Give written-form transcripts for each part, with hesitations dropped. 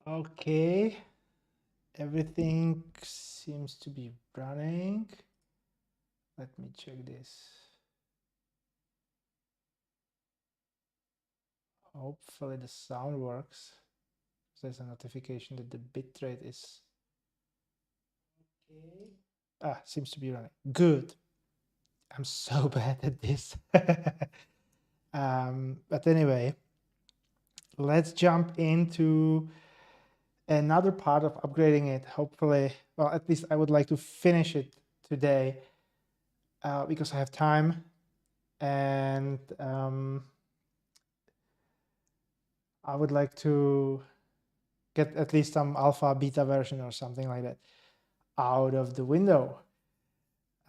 Okay, everything seems to be running. Let me check this. Hopefully the sound works. There's a notification that the bitrate is okay. Seems to be running. Good. I'm so bad at this. But anyway, let's jump into another part of upgrading it. Hopefully, well, at least I would like to finish it today because I have time, and I would like to get at least some alpha beta version or something like that out of the window.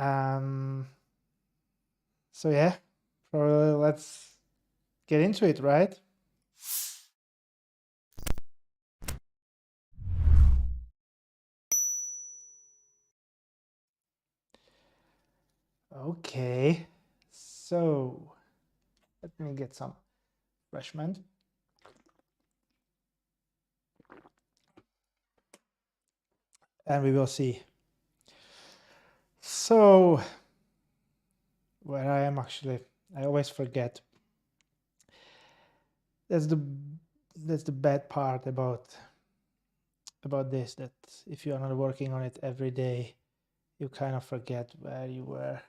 So yeah, probably let's get into it, right? Okay, so let me get some refreshment. And we will see. So where I am actually, I always forget. That's the bad part about this, that if you are not working on it every day, you kind of forget where you were.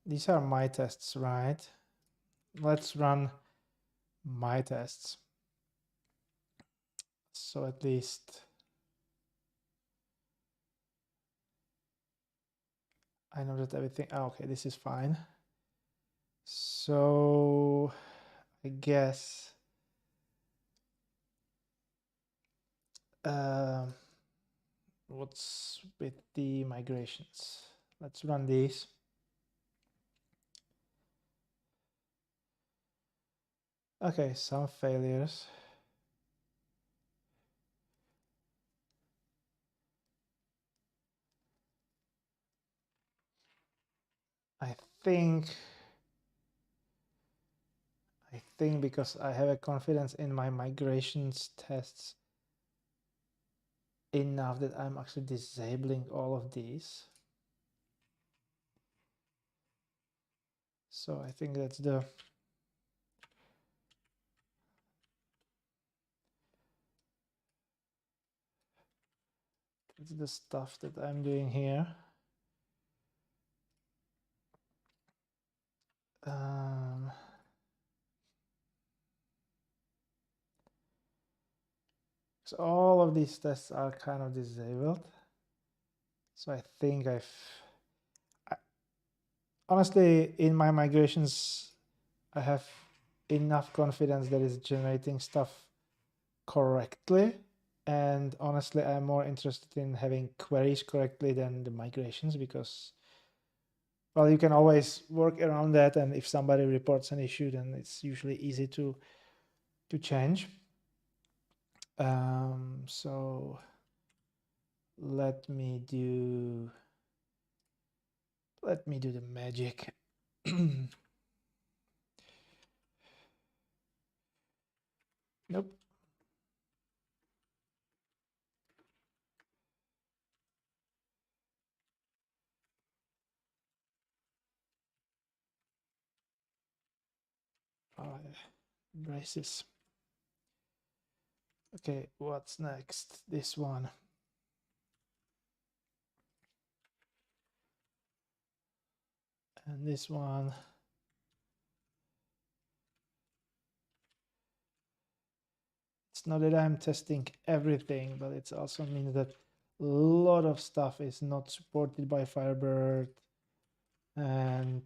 These are my tests, right? Let's run my tests. So at least I know that everything, okay, this is fine. So I guess what's with the migrations? Let's run these. Okay, some failures. I think because I have a confidence in my migrations tests enough that I'm actually disabling all of these. So I think that's the stuff that I'm doing here. So all of these tests are kind of disabled. So I think honestly, in my migrations, I have enough confidence that it's generating stuff correctly. And honestly, I'm more interested in having queries correctly than the migrations, because, well, you can always work around that. And if somebody reports an issue, then it's usually easy to change. So let me do the magic. Nope. Braces. Okay, what's next? This one. And this one. It's not that I'm testing everything, but it also means that a lot of stuff is not supported by Firebird. And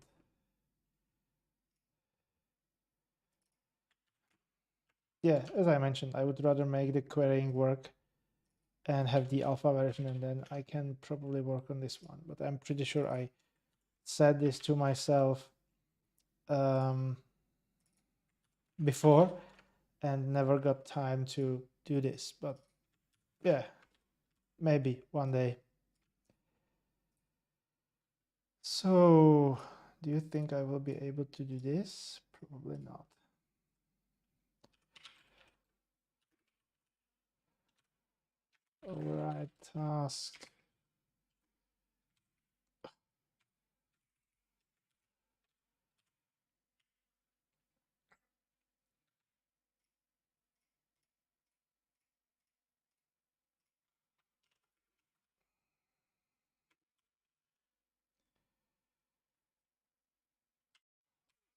yeah, as I mentioned, I would rather make the querying work and have the alpha version, and then I can probably work on this one. But I'm pretty sure I said this to myself before and never got time to do this. But yeah, maybe one day. So do you think I will be able to do this? Probably not. Override task.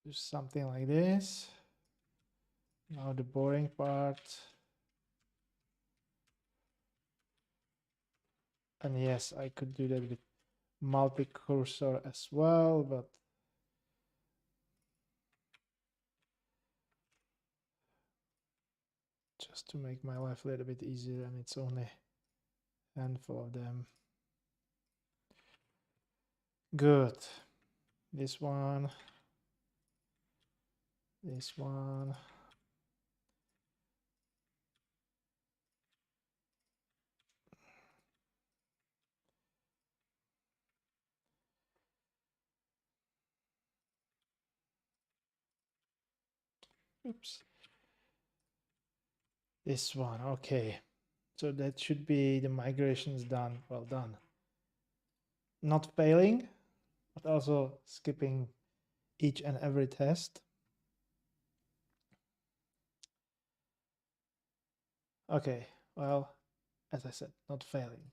Do something like this. Now the boring part. And yes, I could do that with multi-cursor as well, but just to make my life a little bit easier, and it's only a handful of them. Good. This one. This one. Oops. This one. Okay. So that should be the migrations done. Well done. Not failing, but also skipping each and every test. Okay. Well, as I said, not failing.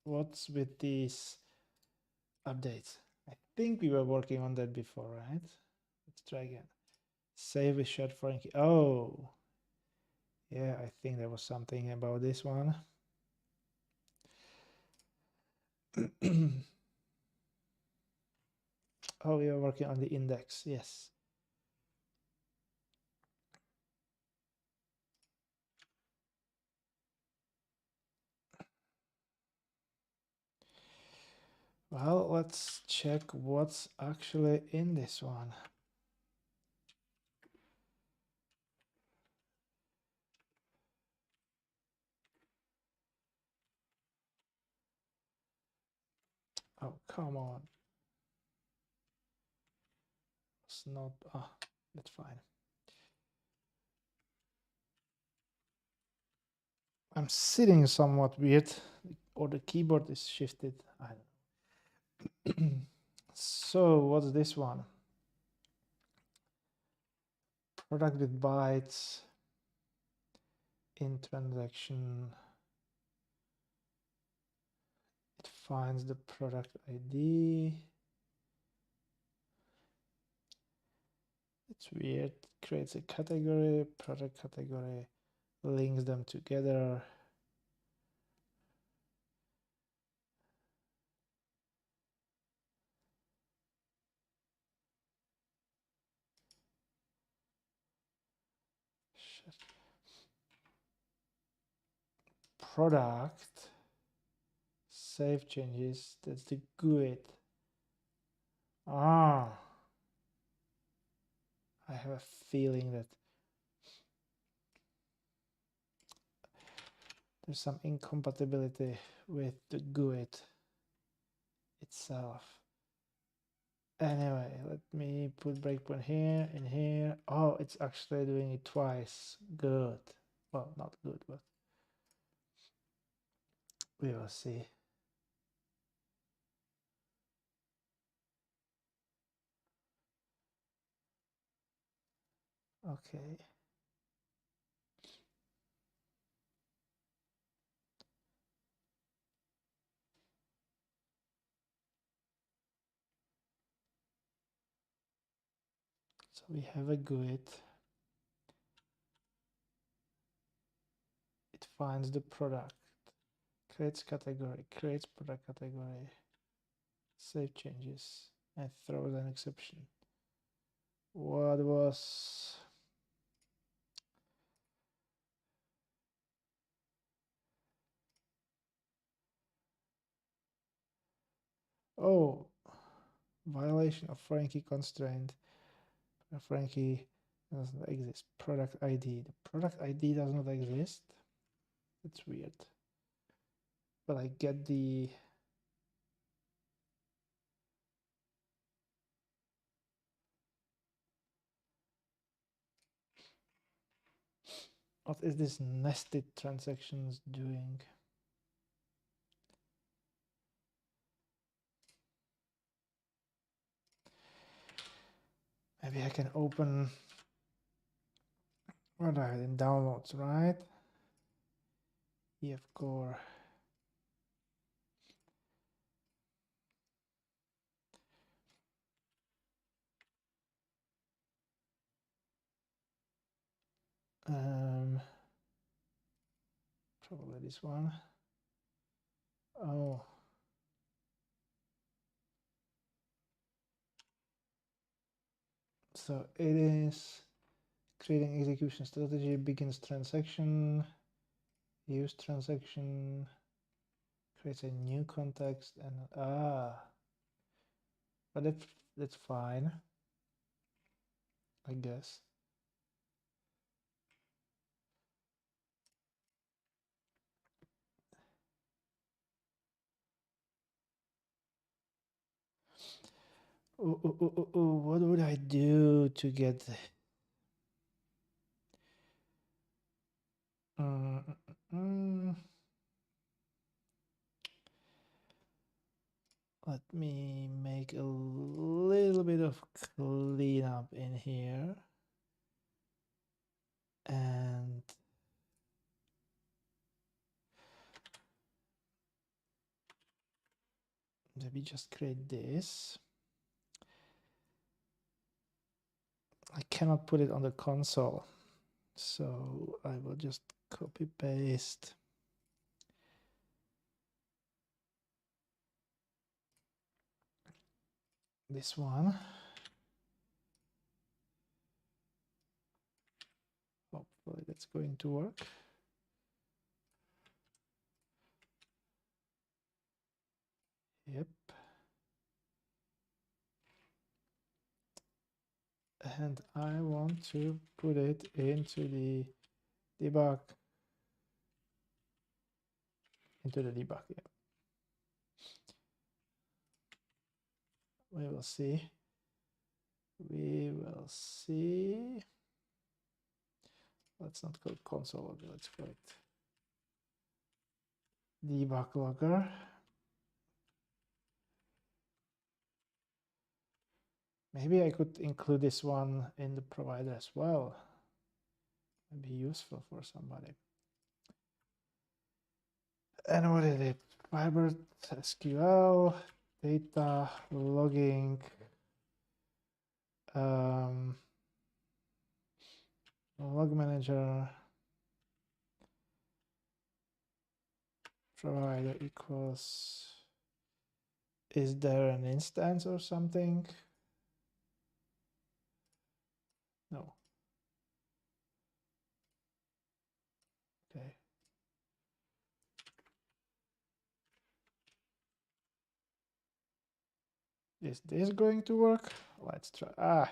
What's with these updates? I think we were working on that before, right? Let's try again. Save with shared foreign key. Oh, yeah, I think there was something about this one. Oh, we are working on the index. Yes. Well, let's check what's actually in this one. Oh, come on. It's not. Ah, that's fine. I'm sitting somewhat weird, or the keyboard is shifted. I don't know. So, what's this one? Product with bytes in transaction. It finds the product ID. It's weird. Creates a category, product category, links them together. Shit. Product. Save changes. That's the GUID. Ah. I have a feeling that there's some incompatibility with the GUID itself. Anyway, let me put breakpoint here, in here. Oh, it's actually doing it twice. Good. Well, not good, but we will see. Okay. So we have a GUID. It finds the product, creates category, creates product category, save changes, and throws an exception. What was... Oh, violation of foreign key constraint. Foreign key does not exist. Product ID. The product ID does not exist. It's weird. But I get the... What is this nested transactions doing? Maybe I can open what I have in downloads, right? EF Core. Probably this one. Oh. So it is creating execution strategy, begins transaction, use transaction, creates a new context, and but that's fine, I guess. What would I do to get let me make a little bit of cleanup in here and maybe just create this. I cannot put it on the console, so I will just copy paste this one. Hopefully that's going to work. Yep. And I want to put it into the debug. Into the debug, yeah. We will see. We will see. Let's not call it console logger, let's call it debug logger. Maybe I could include this one in the provider as well. It'd be useful for somebody. And what is it? Firebird SQL, data logging, log manager, provider equals, is there an instance or something? No. Okay. Is this going to work? Let's try.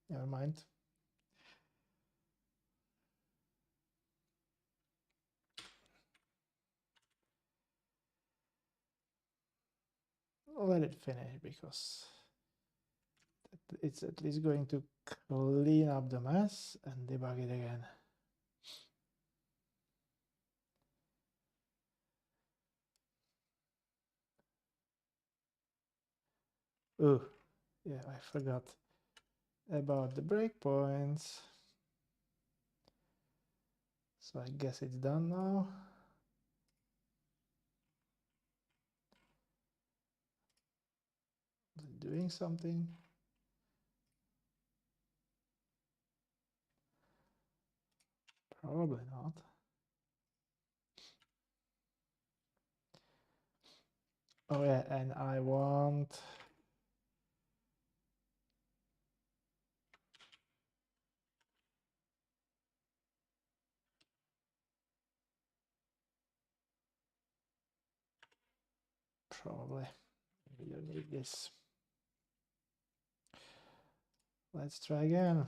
Never mind. Let it finish because it's at least going to clean up the mess and debug it again. Oh, yeah, I forgot about the breakpoints. So I guess it's done now. Is it doing something? Probably not. Oh yeah, and I want probably we don't need this. Let's try again.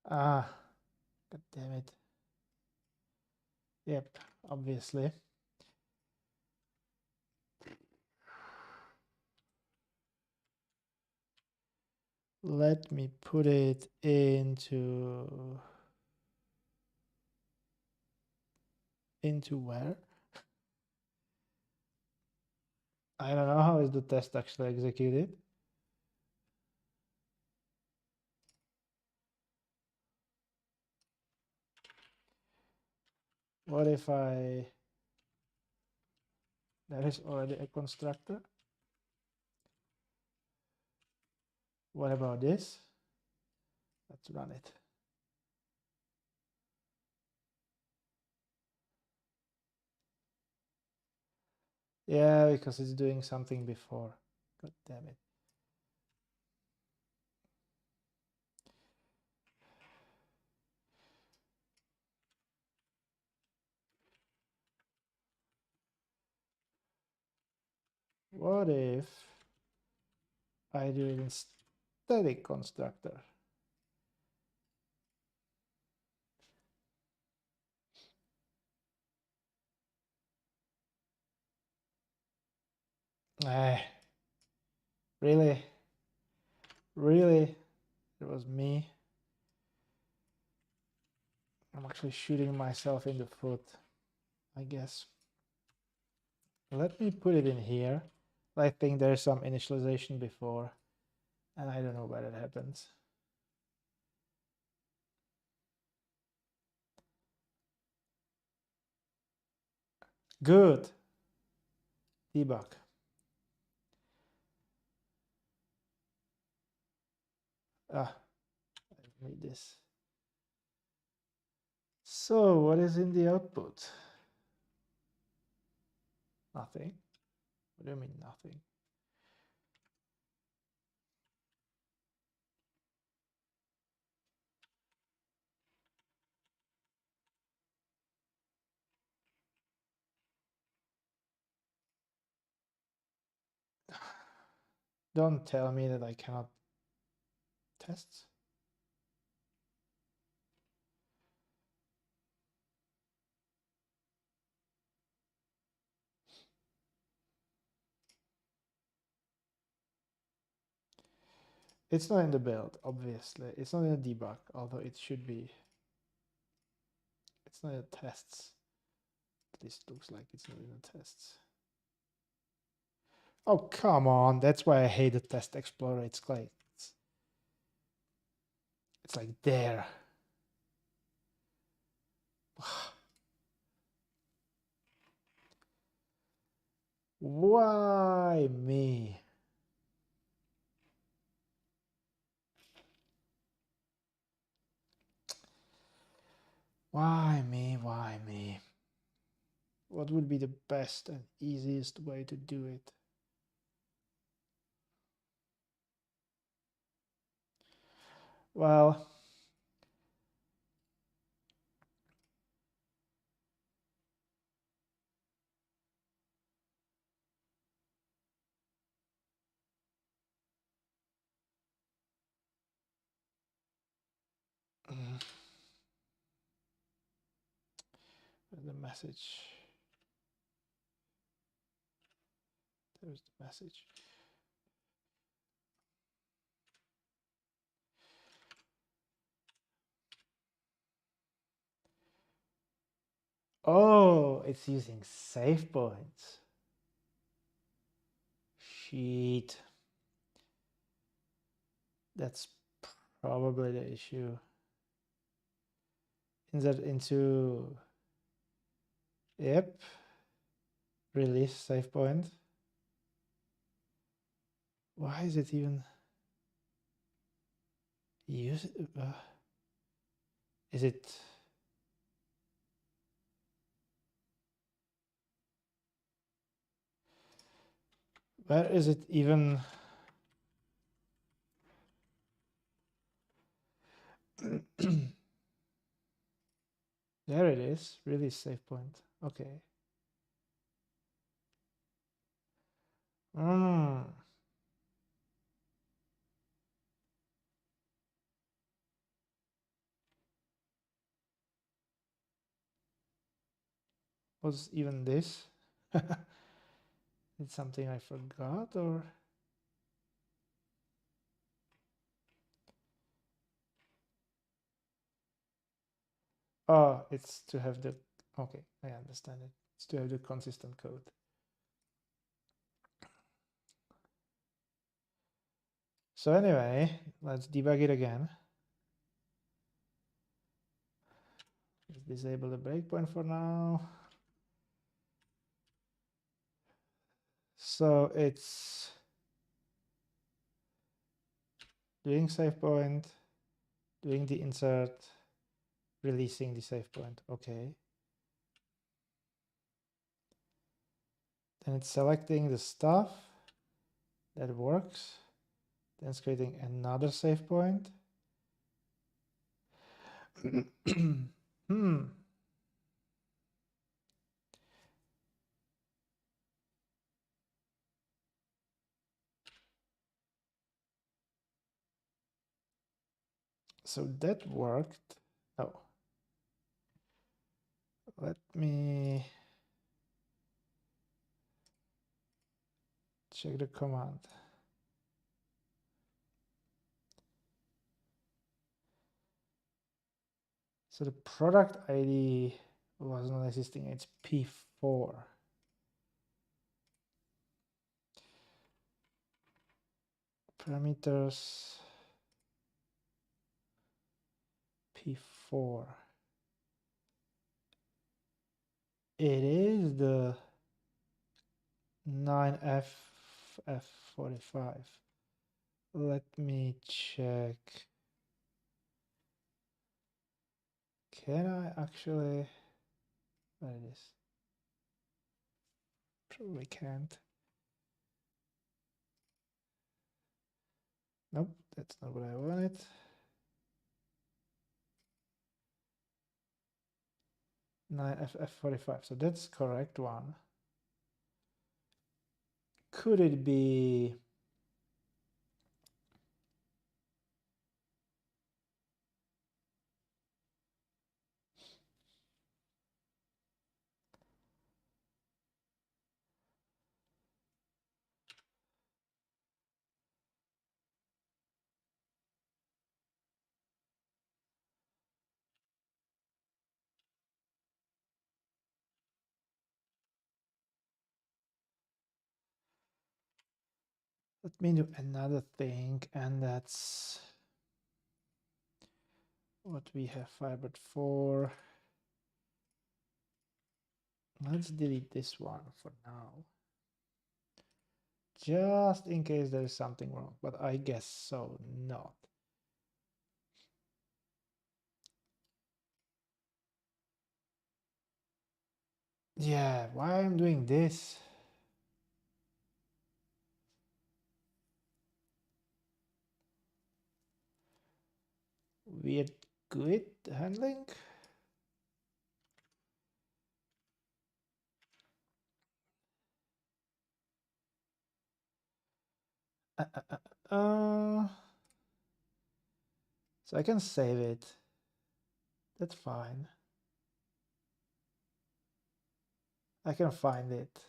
God damn it. Yep, obviously. Let me put it into where? I don't know how is the test actually executed. What if there is already a constructor? What about this? Let's run it. Yeah, because it's doing something before. God damn it. What if I do it in static constructor? Really? Really? It was me. I'm actually shooting myself in the foot, I guess. Let me put it in here. I think there's some initialization before, and I don't know where it happens. Good. Debug. I need this. So what is in the output? Nothing. What do you mean nothing? Don't tell me that I cannot test. It's not in the build, obviously. It's not in the debug, although it should be. It's not in the tests. At least it looks like it's not in the tests. Oh, come on. That's why I hate the Test Explorer. It's like there. Why me? Why me? Why me? What would be the best and easiest way to do it? Well, the message. There's the message. Oh, it's using save points. Shit. That's probably the issue. Insert into, yep, release save point. Why is it even use? Is it? Where is it even? There it is. Release save point. Okay. Was even this? It's something I forgot, or Oh, it's to have the, okay, I understand it. It's to have the consistent code. So anyway, let's debug it again. Let's disable the breakpoint for now. So it's doing save point, doing the insert, releasing the save point. Okay. Then it's selecting the stuff that works. Then it's creating another save point. So that worked. Oh, let me check the command. So the product ID was not existing. It's P4. Parameters P4. It is the 9FF45. Let me check. Can I actually? There it is. Probably can't. Nope, that's not what I wanted. Nine FF45. So that's correct one. Could it be? Let me do another thing, and that's what we have fibered for. Let's delete this one for now, just in case there is something wrong, but I guess so not. Yeah, why I'm doing this? Weird GUID handling. So I can save it. That's fine. I can find it.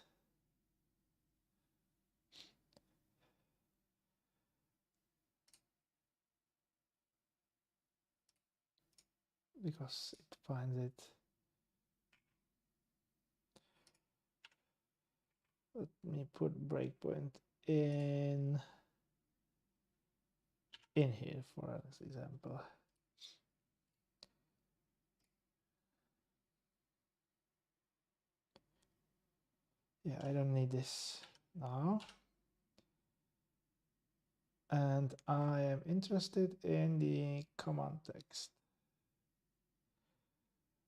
Because it finds it. Let me put breakpoint in here for example. Yeah, I don't need this now. And I am interested in the command text.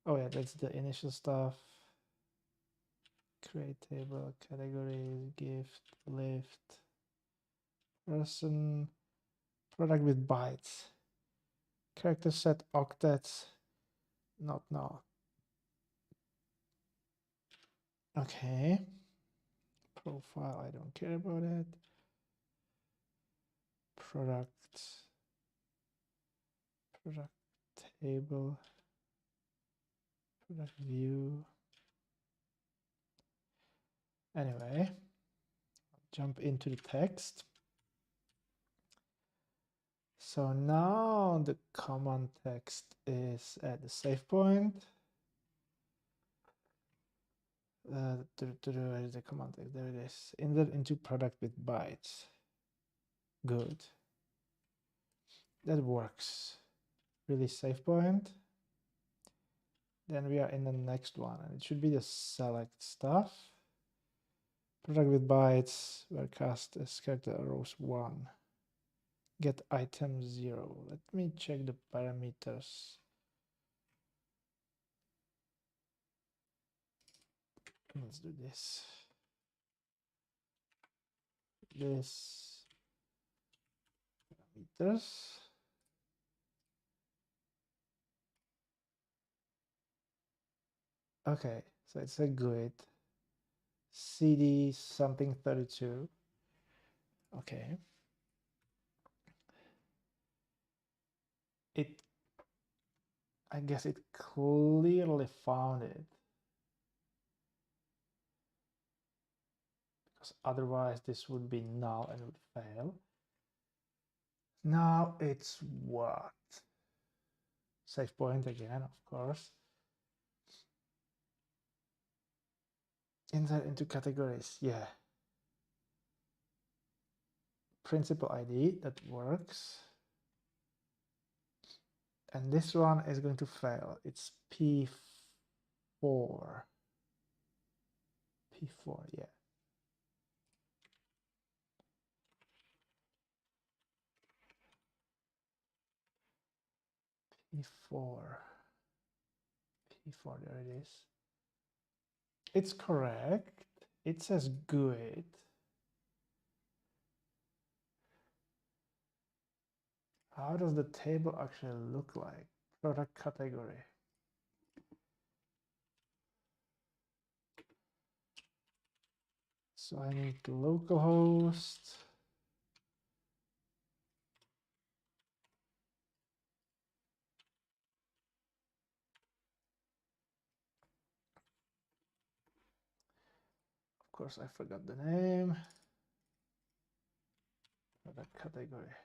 Oh yeah, that's the initial stuff. Create table, categories, gift, lift, person, product with bytes, character set octets, not now. Okay. Profile, I don't care about it. Product table, product view. Anyway, jump into the text. So now the command text is at the save point. Where is the command text? There it is. Insert into product with bytes. Good. That works. Release save point. Then we are in the next one, and it should be the select stuff. Product with bytes where cast as character arrows 1. Get item 0. Let me check the parameters. Let's do this. This parameters. Okay, so it's a GUID. CD something 32. Okay. I guess it clearly found it. Because otherwise this would be null and would fail. Now it's what? Save point again, of course. Insert into categories, yeah. Principal ID, that works. And this one is going to fail. It's P4. P4, yeah. P4. P4, there it is. It's correct. It says GUID. How does the table actually look like? Product category. So I need localhost. Of course, I forgot the name. Product category.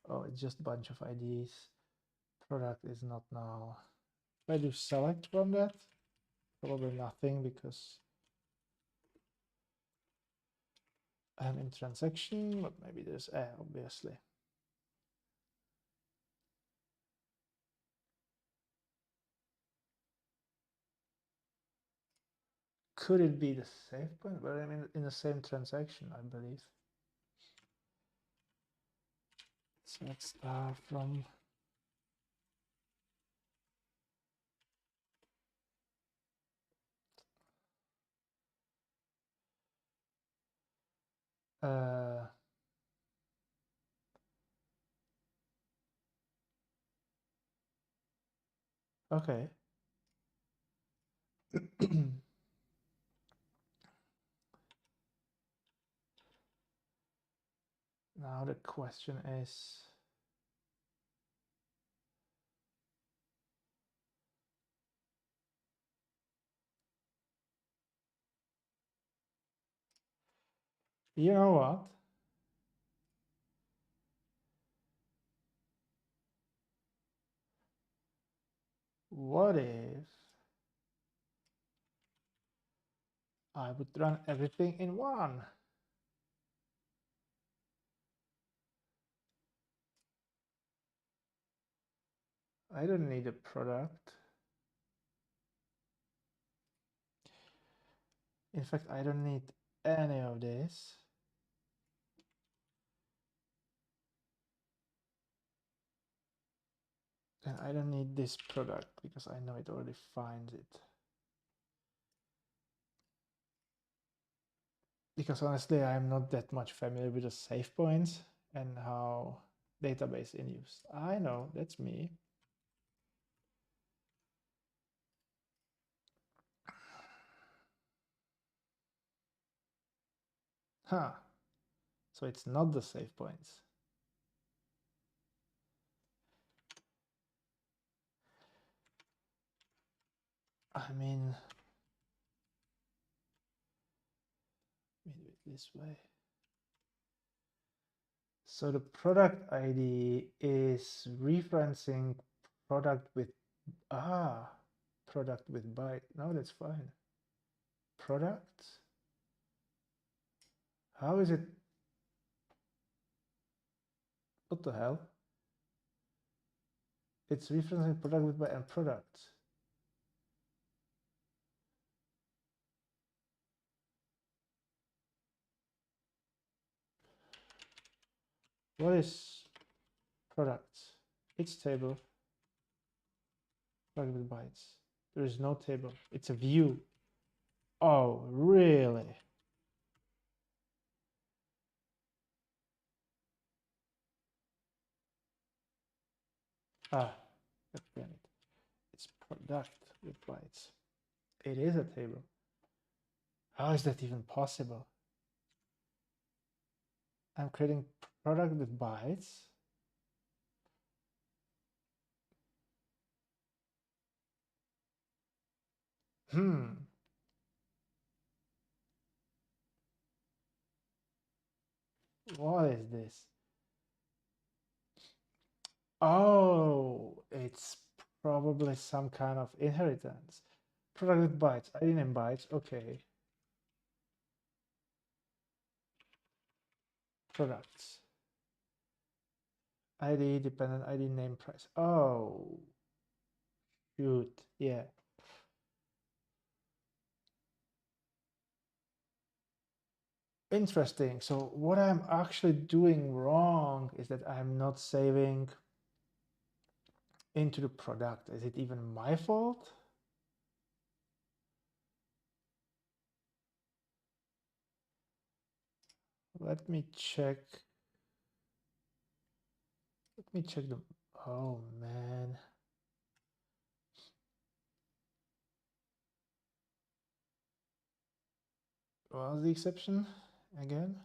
Oh, it's just a bunch of IDs. Product is not null. If I do select from that, probably nothing because I'm in transaction, but maybe there's A, obviously. Could it be the save point? But I'm in the same transaction, I believe. So let's start from okay. Now the question is, you know what? What if I would run everything in one? I don't need a product. In fact, I don't need any of this. And I don't need this product because I know it already finds it. Because honestly, I'm not that much familiar with the save points and how database in use. I know, that's me. Huh. So it's not the save points. I mean, this way. So the product ID is referencing product with product with byte. No, that's fine. Product. How is it? What the hell? It's referencing product with byte and product. What is product? It's table. Product with bytes. There is no table. It's a view. Oh, really? Damn it. It's product with bytes. It is a table. How is that even possible? I'm creating product with bytes. What is this? Oh, it's probably some kind of inheritance. Product with bytes. ID name bytes. Okay. Products. ID dependent ID name price. Oh, shoot. Yeah. Interesting. So what I'm actually doing wrong is that I'm not saving into the product. Is it even my fault? Let me check. Let me check the. Oh man. What was the exception again?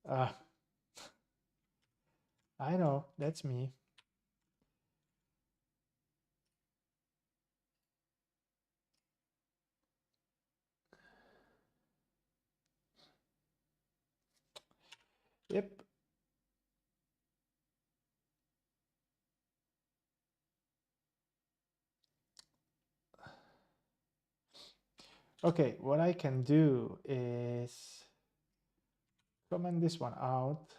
I know, that's me. Yep. Okay, what I can do is comment this one out.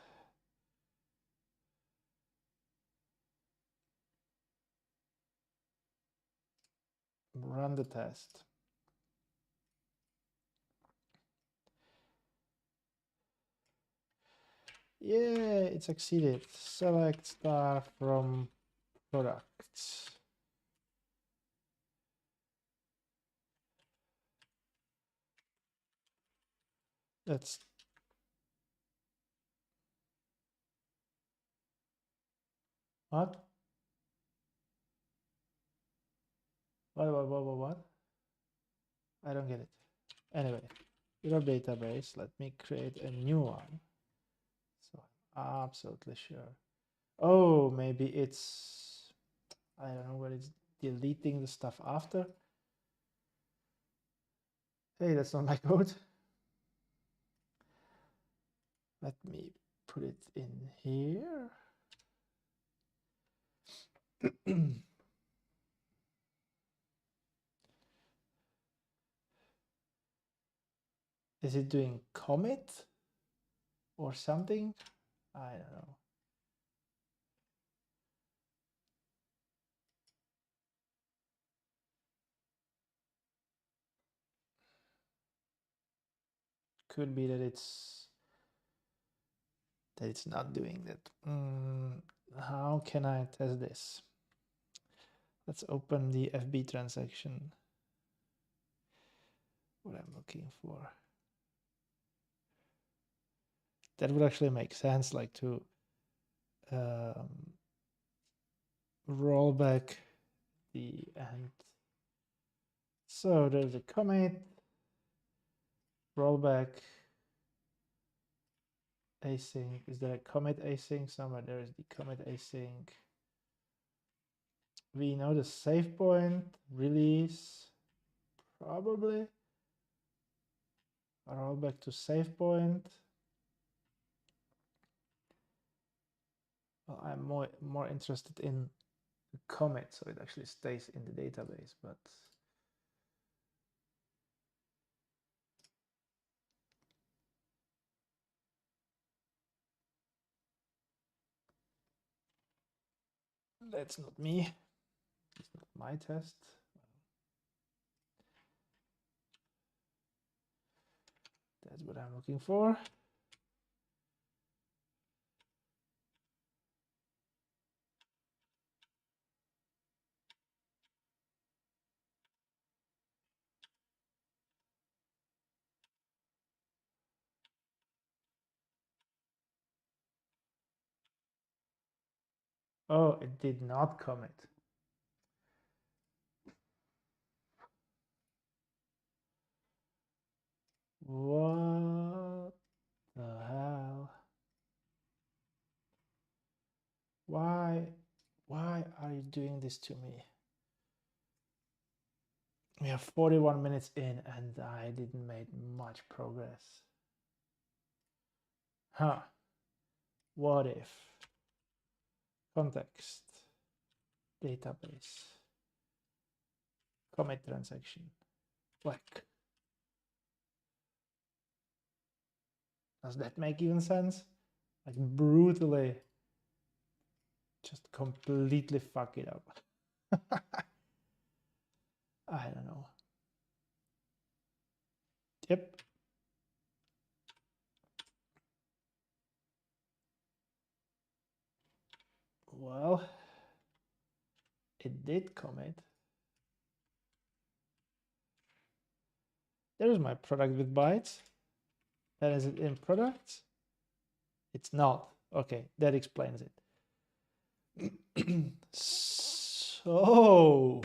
Run the test. Yeah, it succeeded. Select star from products. That's what? What? I don't get it. Anyway, your database. Let me create a new one. So I'm absolutely sure. Oh, maybe it's, I don't know where it's deleting the stuff after. Hey, that's not my code. Let me put it in here. Is it doing commit or something? I don't know. Could be that it's not doing that. How can I test this? Let's open the FB transaction. What I'm looking for. That would actually make sense, like to roll back the end. So there's a commit, rollback, async. Is there a commit async somewhere? There is the commit async. We know the save point, release, probably. roll back to save point. Well, I'm more interested in the commit, so it actually stays in the database, but that's not me. It's not my test. That's what I'm looking for. Oh, it did not commit. What the hell? Why are you doing this to me? We are 41 minutes in and I didn't make much progress. Huh. What if? Context. Database. Commit transaction. Black. Does that make even sense? Like brutally just completely fuck it up. I don't know. Yep. Well, it did commit. There's my product with bytes. And is it in products? It's not. Okay, that explains it. So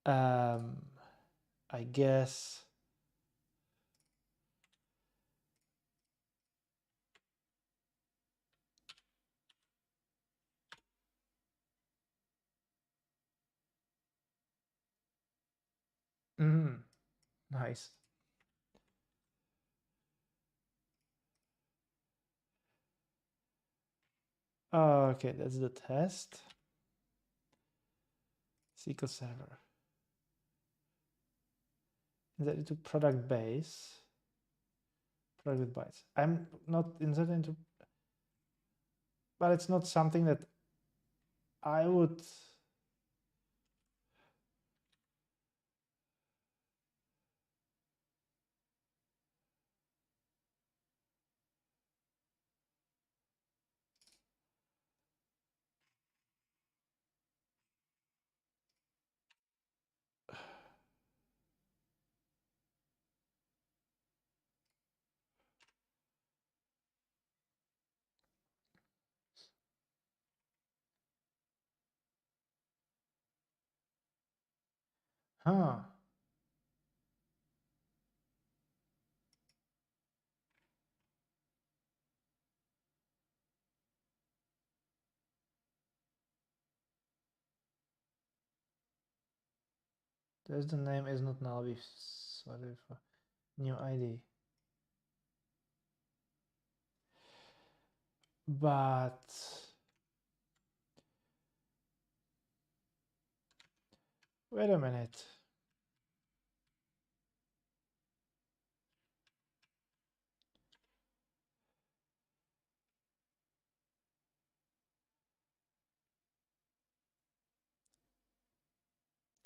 I guess nice. Okay, that's the test. SQL Server. Insert into product base. Product with bytes. I'm not inserted into, but it's not something that I would. Huh. There's the name is not null. Sorry for new ID. But wait a minute.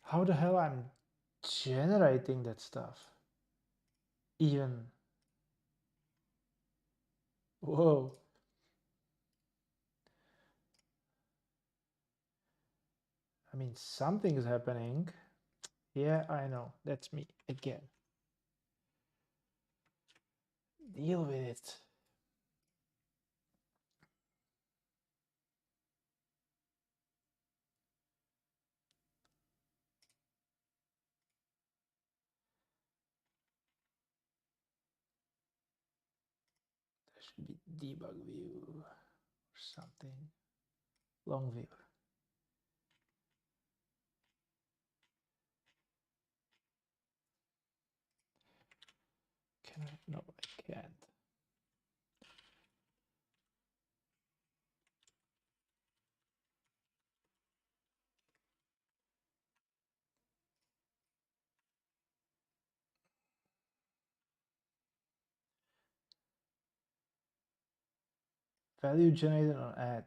How the hell I'm generating that stuff? Even. Whoa. I mean, something is happening. Yeah, I know. That's me again. Deal with it. There should be debug view or something. Long view. Can I? No, I can't. Value generated on ad.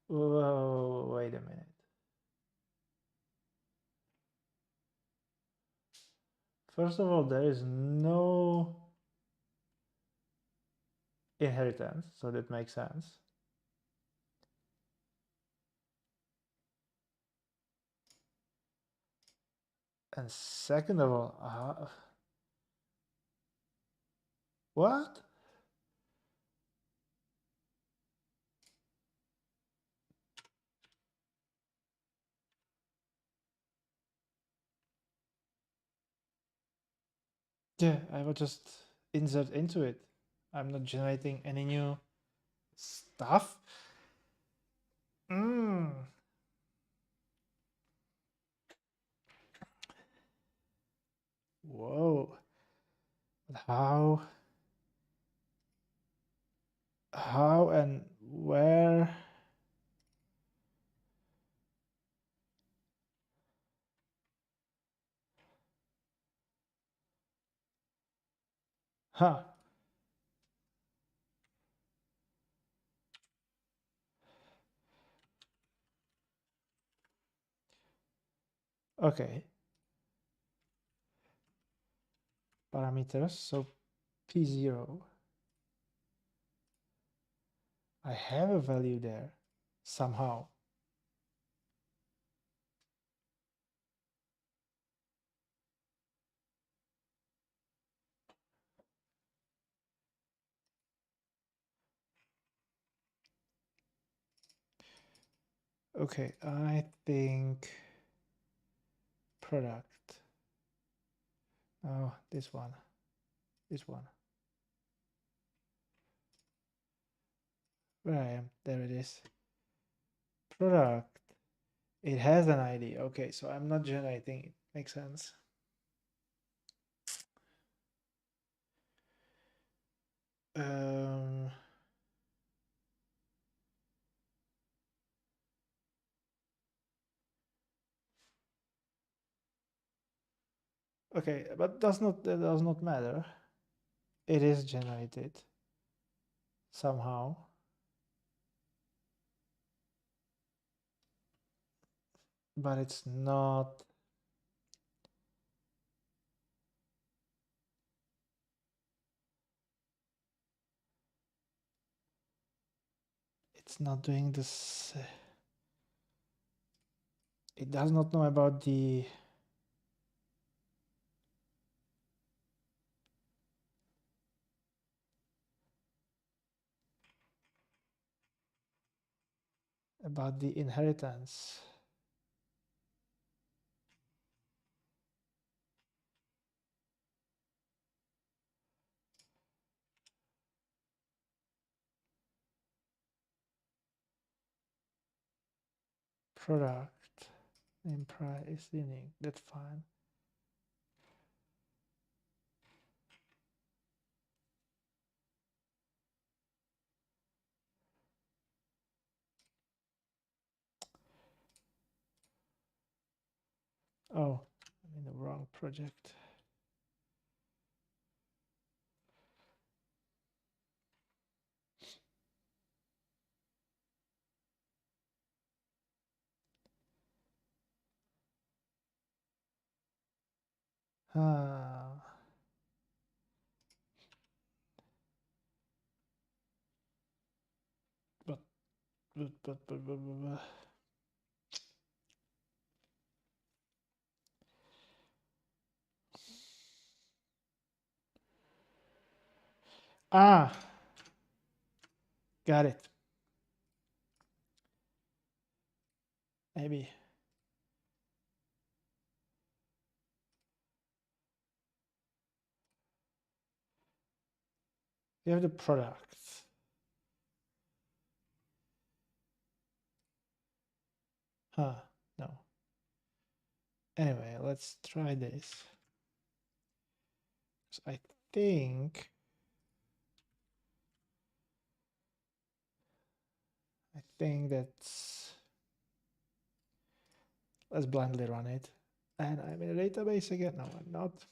Whoa, wait a minute. First of all, there is no inheritance, so that makes sense. And second of all, what? Yeah, I will just insert into it. I'm not generating any new stuff. Whoa. How and where? Huh. Okay. Parameters, so P0. I have a value there somehow. Okay, I think product. Oh, this one. Where I am, there it is. Product. It has an ID. Okay, so I'm not generating it. Makes sense. Okay, but that does not matter. It is generated somehow. But it's not. It's not doing this. It does not know about the inheritance. Product name price unique. That's fine. Oh, I'm in the wrong project. Ah. But. Ah, got it. Maybe. We have the products. Huh, no. Anyway, let's try this. So I think that's, let's blindly run it. And I'm in a database again. No, I'm not.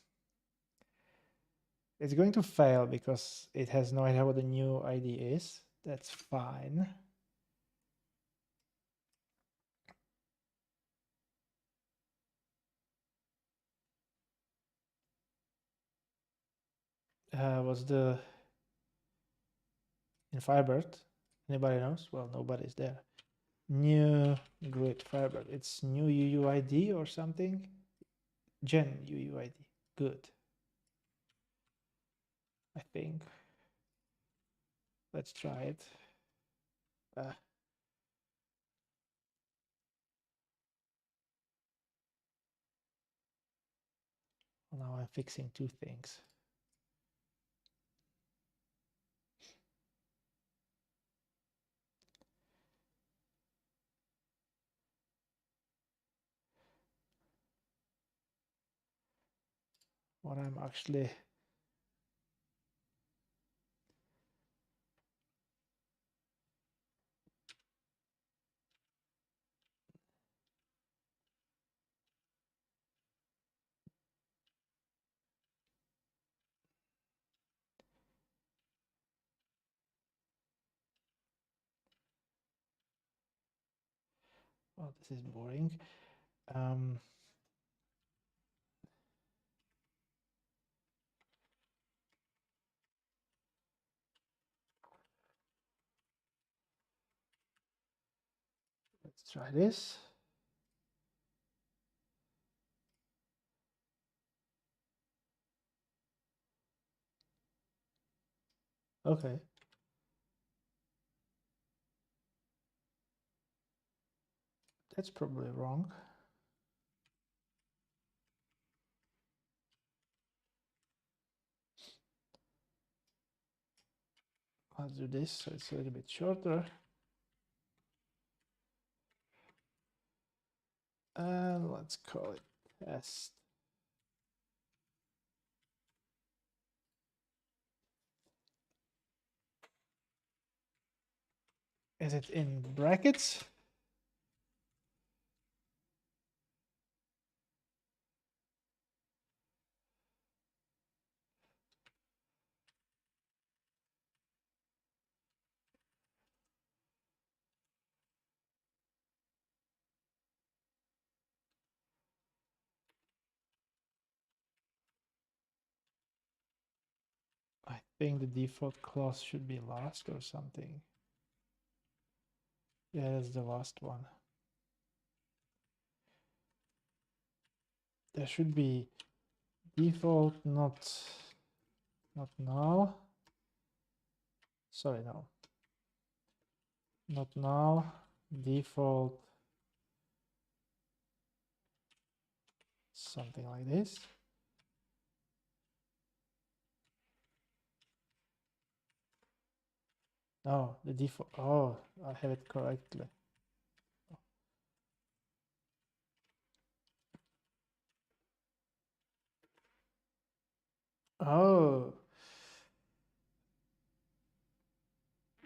It's going to fail because it has no idea what the new ID is. That's fine. What's the in Firebird? Anybody knows? Well, nobody's there. New grid Firebird. It's new UUID or something. Gen UUID. Good. I think. Let's try it. Well, now I'm fixing two things. What I'm actually well, this is boring. Let's try this. Okay. That's probably wrong. Let's do this so it's a little bit shorter. And let's call it test. Is it in brackets? I think the default clause should be last or something. Yeah, that's the last one. There should be default, not null. Sorry, no. Not null, default, something like this. No, the default, oh, I have it correctly. Oh.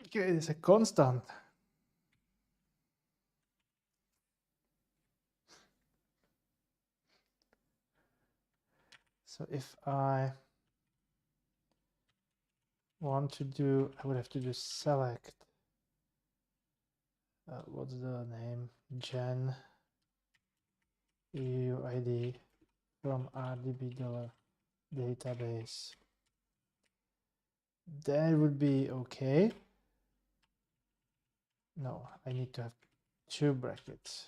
Okay, it's a constant. So if I want to do, I would have to do select. What's the name? Gen UUID from RDB database. That would be okay. No, I need to have two brackets.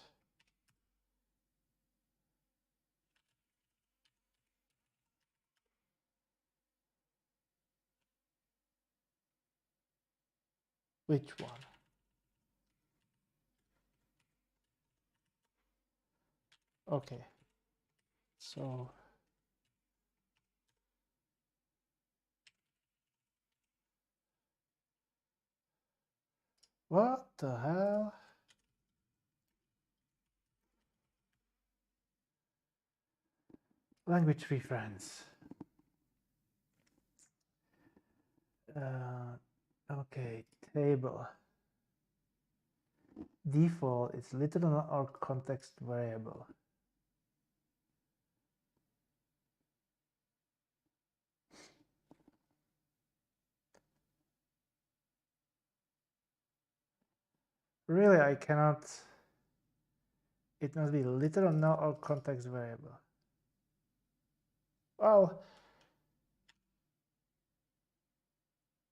Which one? Okay. So what the hell? Language reference. Okay, table. Default is literal or context variable. Really, I cannot. It must be literal no or context variable. Well,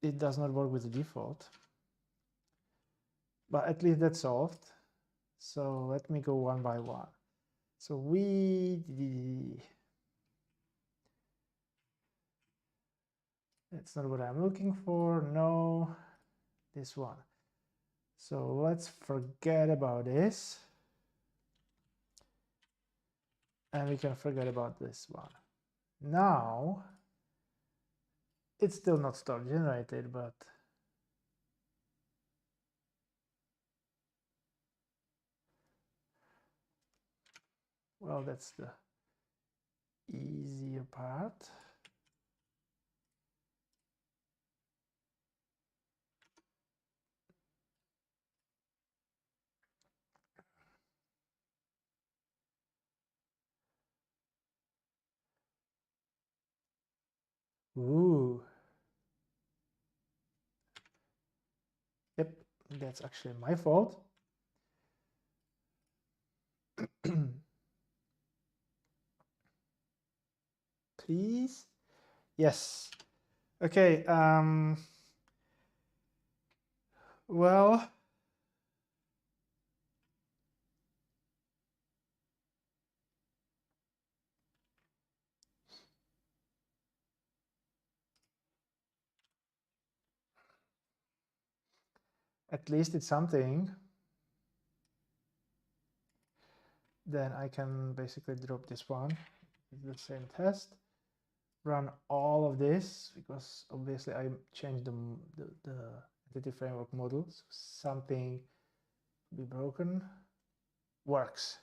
it does not work with the default, but at least that's solved. So let me go one by one. So that's not what I'm looking for. No, this one. So let's forget about this. And we can forget about this one. Now, it's still not star generated, but well, that's the easier part. Ooh. Yep, that's actually my fault. Please. Yes. Okay. Well, at least it's something. Then I can basically drop this one. It's the same test. Run all of this because obviously I changed the entity framework model. So something be broken. Works.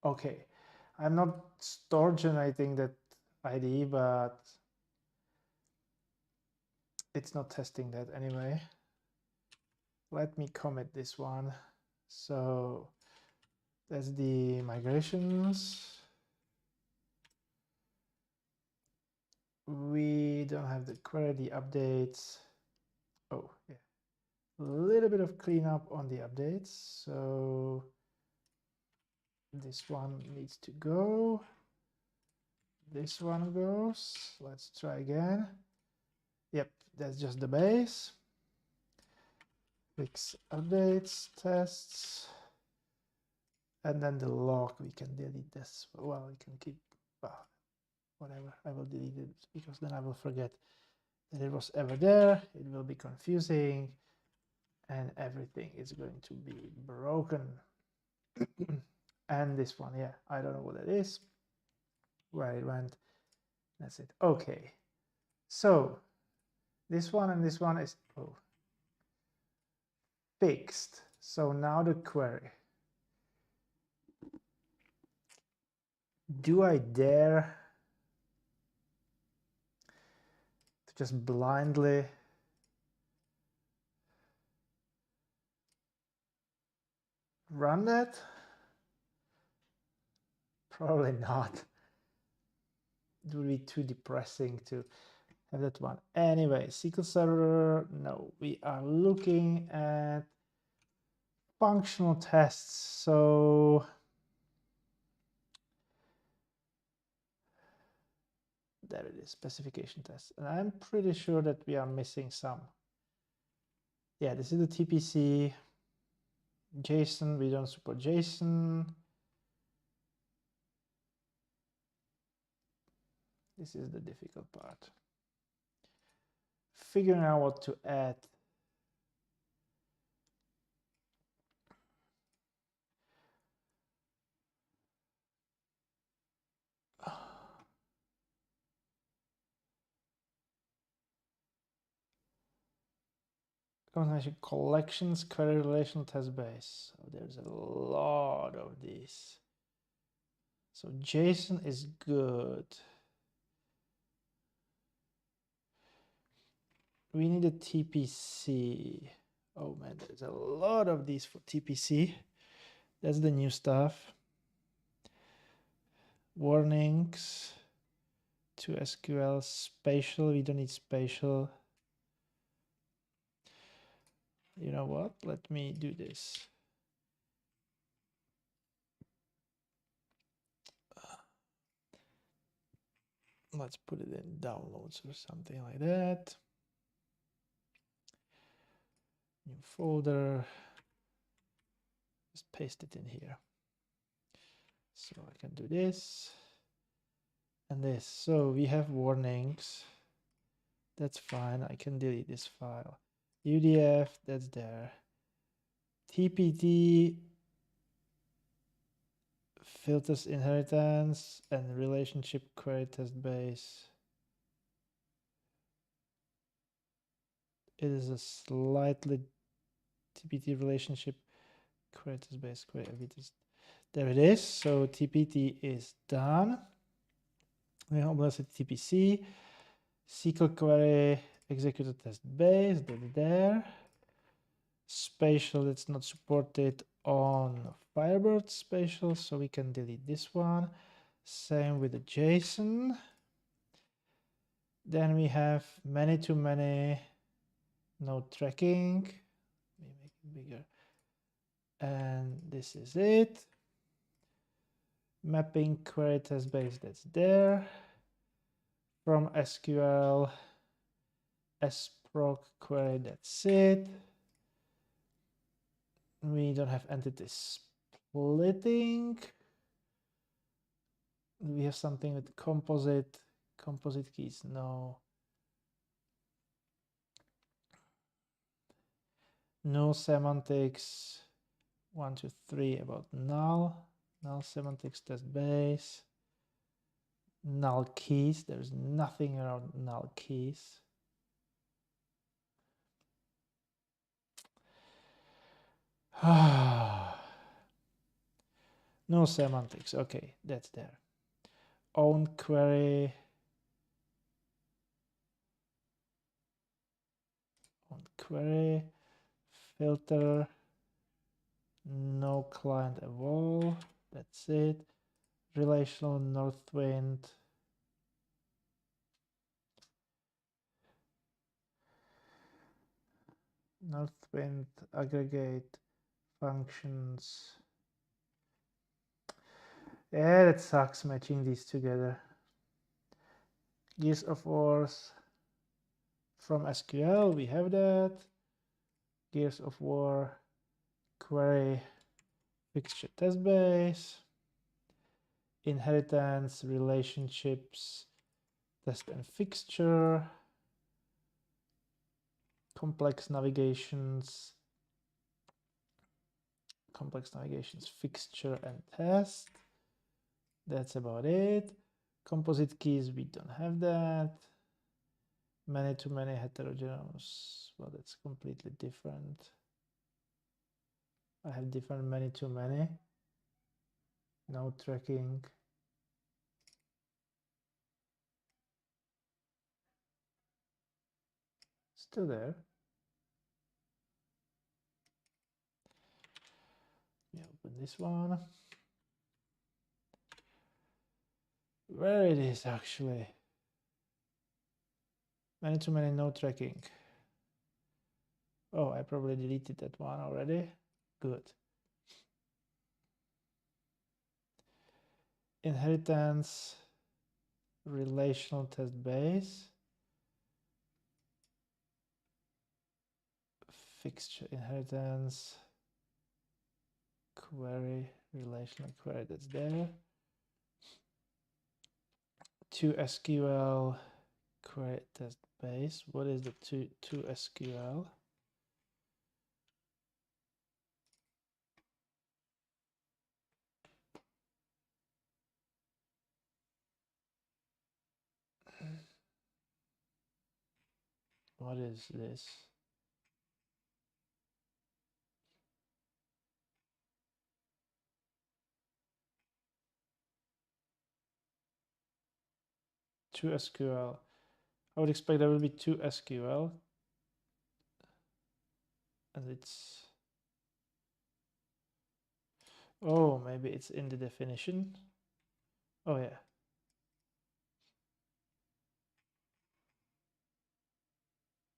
Okay, I'm not store generating that ID, but it's not testing that anyway. Let me commit this one. So that's the migrations. We don't have the query updates. Oh, yeah. A little bit of cleanup on the updates. So this one needs to go. This one goes. Let's try again. Yep, that's just the base. Fix updates, tests, and then the log, we can delete this. Well, we can keep, whatever, I will delete it because then I will forget that it was ever there. It will be confusing and everything is going to be broken. And this one, yeah, I don't know what it is, where it went. That's it. Okay, so this one and this one is fixed. So now the query. Do I dare to just blindly run that? Probably not. It would be too depressing to have that one. Anyway, SQL Server, no. We are looking at functional tests. So there it is, specification tests. And I'm pretty sure that we are missing some. Yeah, this is the TPC. JSON, we don't support JSON. This is the difficult part. Figuring out what to add. Combination collections, query relational test base. So there's a lot of these. So JSON is good. We need a TPC. Oh man, there's a lot of these for TPC. That's the new stuff. Warnings to SQL. Spatial, we don't need spatial. You know what? Let me do this. Let's put it in downloads or something like that. New folder. Just paste it in here. So I can do this and this. So we have warnings. That's fine. I can delete this file. UDF, that's there. TPT filters inheritance and relationship query test base. It is a slightly TPT relationship query test base query. There it is. So TPT is done. We have also TPC, SQL query executed test base. That's there. Spatial, that's not supported on Firebird Spatial, so we can delete this one. Same with the JSON. Then we have many-to-many, no tracking. Let me make it bigger. And this is it. Mapping query test base, that's there. From SQL, sproc query, that's it. We don't have entity splitting. We have something with composite keys, no. No semantics. 1, 2, 3 about null semantics test base. Null keys, there's nothing around null keys. No semantics, okay, that's there. Own query. Own query. Filter. No client evolve. That's it. Relational Northwind. Northwind aggregate functions. Yeah, that sucks matching these together. Gears of Wars from SQL, we have that. Gears of War query fixture test base. Inheritance, relationships, test and fixture. Complex navigations, fixture and test. That's about it. Composite keys, we don't have that. Many-to-many heterogeneous, well, that's completely different. I have different many-to-many. No tracking. Still there. We open this one. Where it is actually. Many-to-many, no tracking. Oh, I probably deleted that one already. Good. Inheritance, relational test base. Fixture inheritance. Query, relational query, that's there. To SQL query test base. What is the to SQL? What is this? to SQL. I would expect there will be to SQL. And it's... Oh, maybe it's in the definition. Oh, yeah.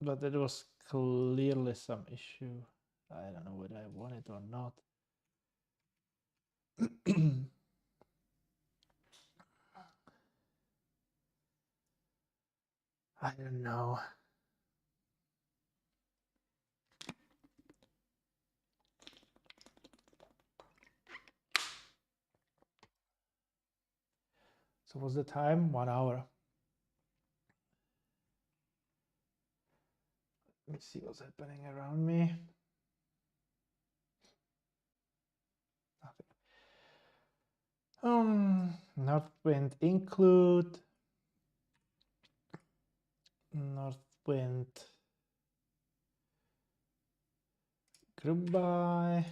But there was clearly some issue. I don't know whether I want it or not. I don't know. So what's the time? 1 hour. Let me see what's happening around me. Nothing. North wind include. North wind group by.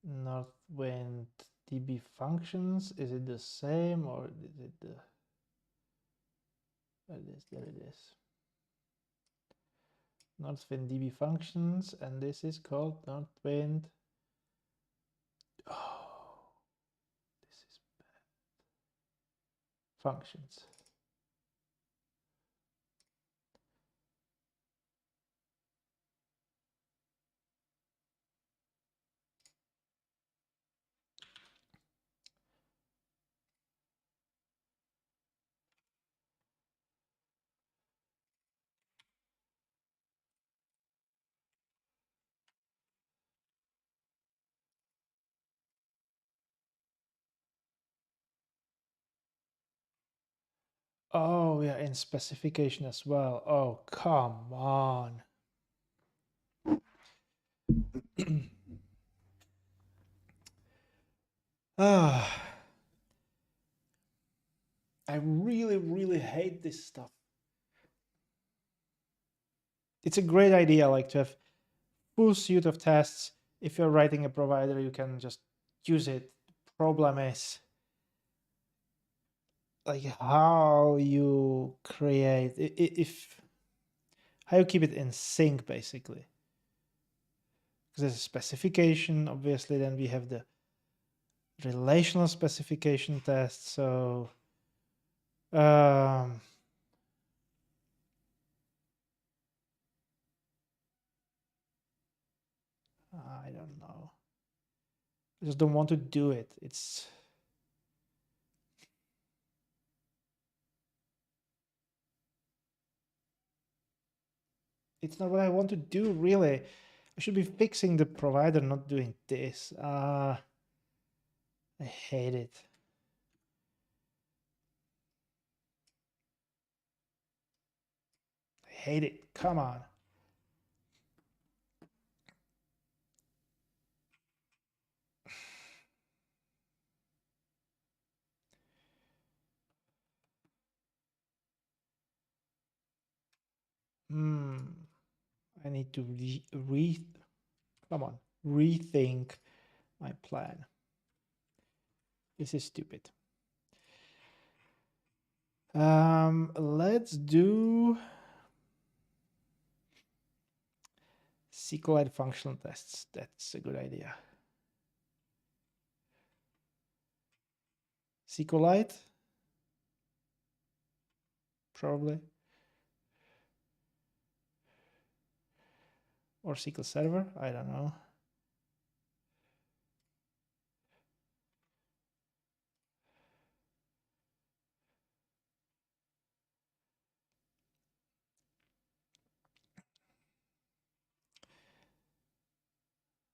North wind DB functions. Is it the same or is it the... There it is. Northwind DB functions, and this is called Northwind. Oh, this is bad. Functions. Oh, yeah, in specification as well. Oh, come on. Ah, I really, really hate this stuff. It's a great idea, like to have full suite of tests. If you're writing a provider, you can just use it. Problem is, like, how you create if how you keep it in sync, basically. Because there's a specification, obviously, then we have the relational specification test. So I don't know. I just don't want to do it. It's not what I want to do, really. I should be fixing the provider, not doing this. I hate it. I hate it. Come on. I need to come on, rethink my plan. This is stupid. Let's do SQLite functional tests. That's a good idea. SQLite? Probably. Or SQL Server? I don't know.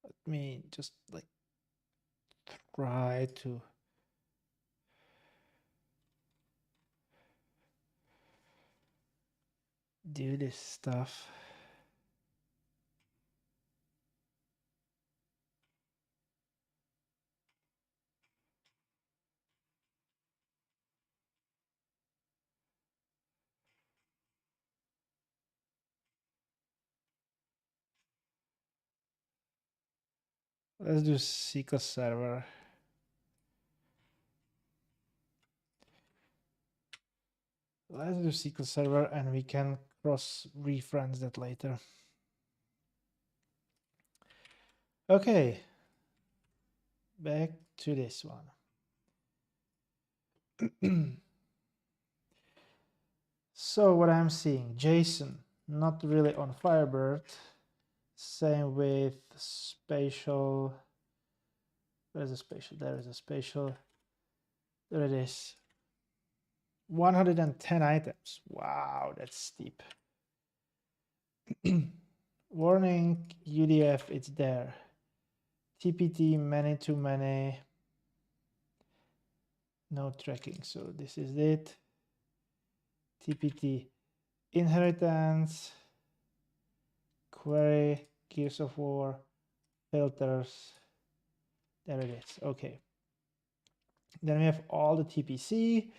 Let me just like try to do this stuff. Let's do SQL Server. Let's do SQL Server and we can cross-reference that later. Okay, back to this one. So what I'm seeing, JSON, not really on Firebird. Same with spatial. Where is a spatial? There is a spatial. There it is. 110 items. Wow, that's steep. Warning, UDF, it's there. TPT, many to many. No tracking. So this is it. TPT, inheritance, query, Gears of War, filters. There it is. Okay. Then we have all the TPC,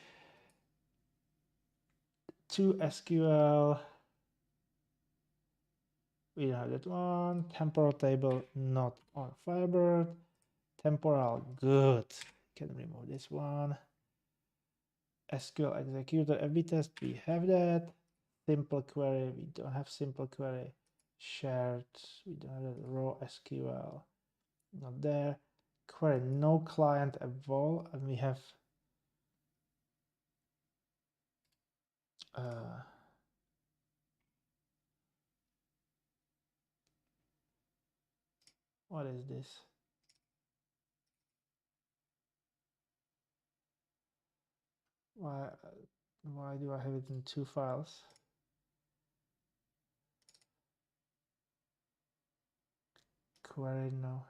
to SQL. We don't have that one. Temporal table, not on Firebird. Temporal, good. Can remove this one. SQL executor, FB test, we have that. Simple query, we don't have simple query. Shared, we don't have that. Raw SQL, not there. Query, no client eval, and we have what is this? Why do I have it in 2 files? Query, no.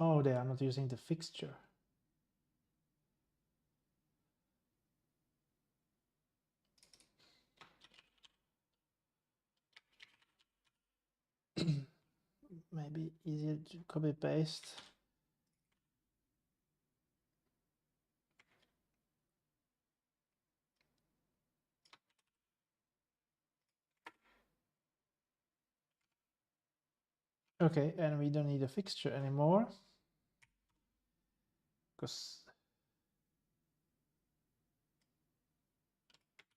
Oh, they are not using the fixture. Maybe easier to copy paste. Okay, and we don't need a fixture anymore because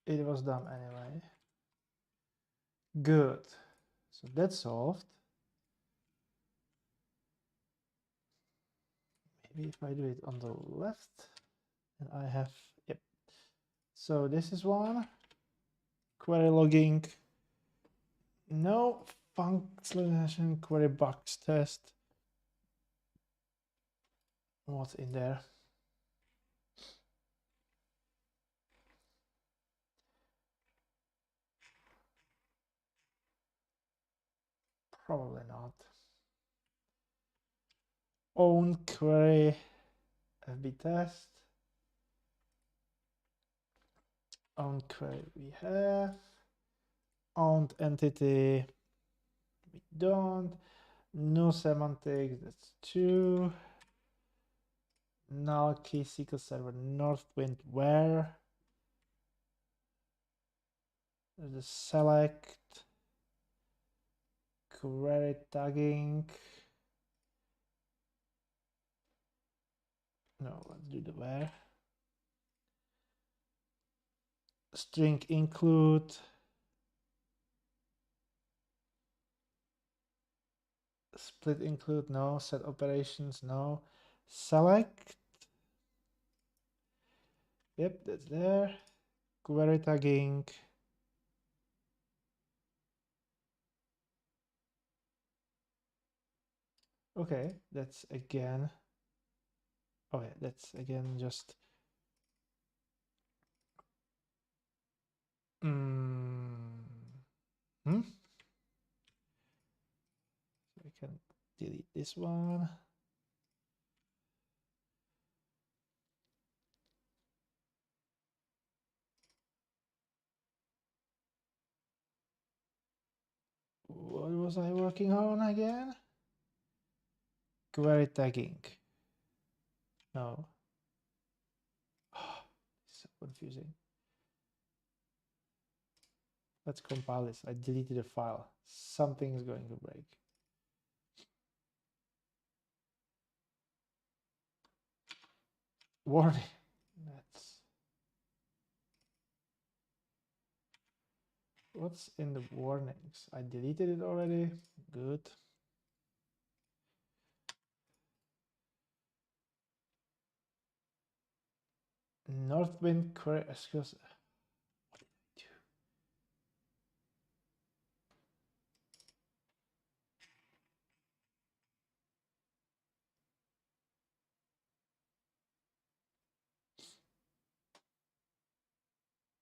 it was done anyway. Good. So that's solved. Maybe if I do it on the left, and I have, yep. So this is one. Query logging. No function query box test. What's in there? Probably not. Own query FB test. Own query we have. Owned entity we don't. No semantics, that's 2. Null key SQL Server Northwind where? There's a select. Query tagging. No, let's do the where. String include. Split include, no. Set operations, no. Select. Yep, that's there. Query tagging. Okay, that's again. Oh yeah, that's again just. So I can delete this one. What was I working on again? Query tagging. No. confusing. Let's compile this. I deleted a file. Something is going to break. Warning. That's what's in the warnings. I deleted it already. Good. Northwind query SQL. What did I do?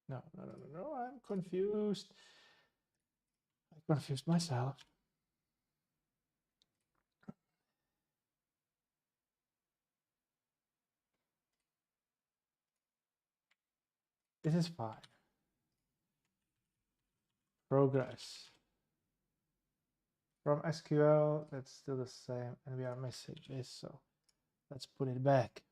No, no, no, no, no. I'm confused. I confused myself. This is fine. Progress. From SQL, that's still the same, and we are missing this, so let's put it back.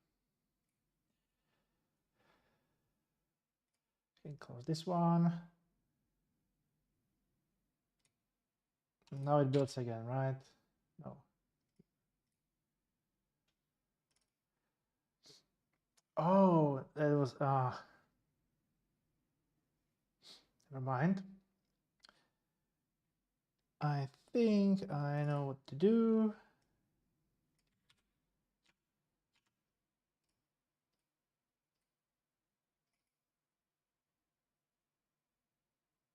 We can close this one. Now it builds again, right? No. Oh, that was never mind. I think I know what to do.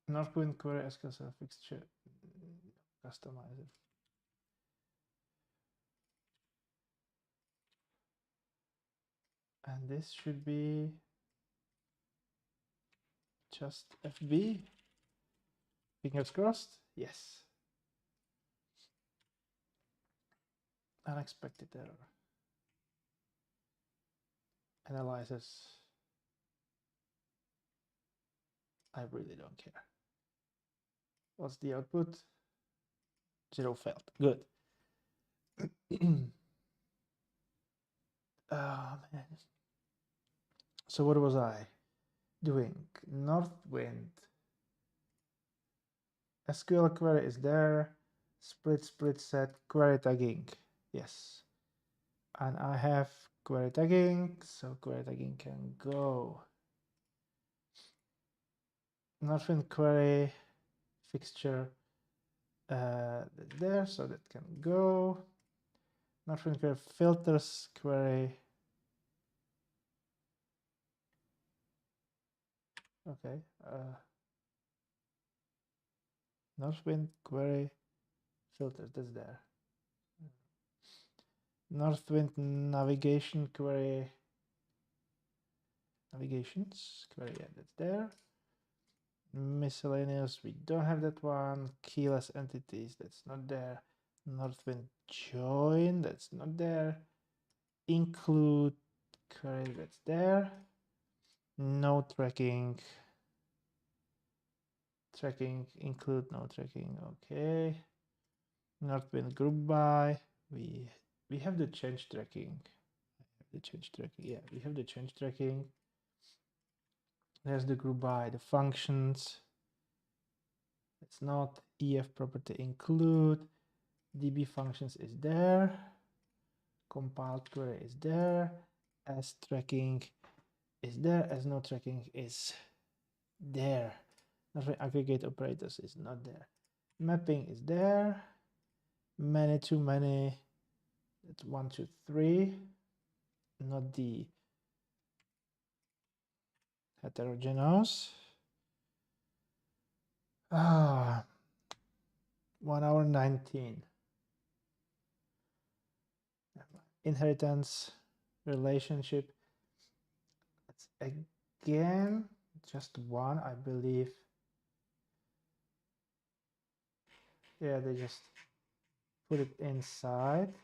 Northwind query SQL fixture. Customize it. And this should be just FB. Fingers crossed. Yes. Unexpected error. Analyzes. I really don't care. What's the output? 0 failed. Good. Man. So what was I doing? Northwind. SQL query is there. Split set query tagging. Yes. And I have query tagging, so query tagging can go. Northwind query fixture there, so that can go. Northwind query filters query. Okay. Northwind query filters, that's there. Northwind navigation query. Navigations query, yeah, that's there. Miscellaneous, we don't have that one. Keyless entities, that's not there. Northwind join, that's not there. Include query, that's there. No tracking. Tracking, include, no tracking, okay. Northwind group by, we have the change tracking. The change tracking, yeah, we have the change tracking. There's the group by, the functions. It's not EF property include. DB functions is there. Compiled query is there. As tracking is there. As no tracking is there. Not aggregate operators is not there. Mapping is there. Many to many. That's 1, 2, 3. Not the heterogeneous. 1 hour 19. Inheritance relationship. It's again just one, I believe. Yeah, they just put it inside.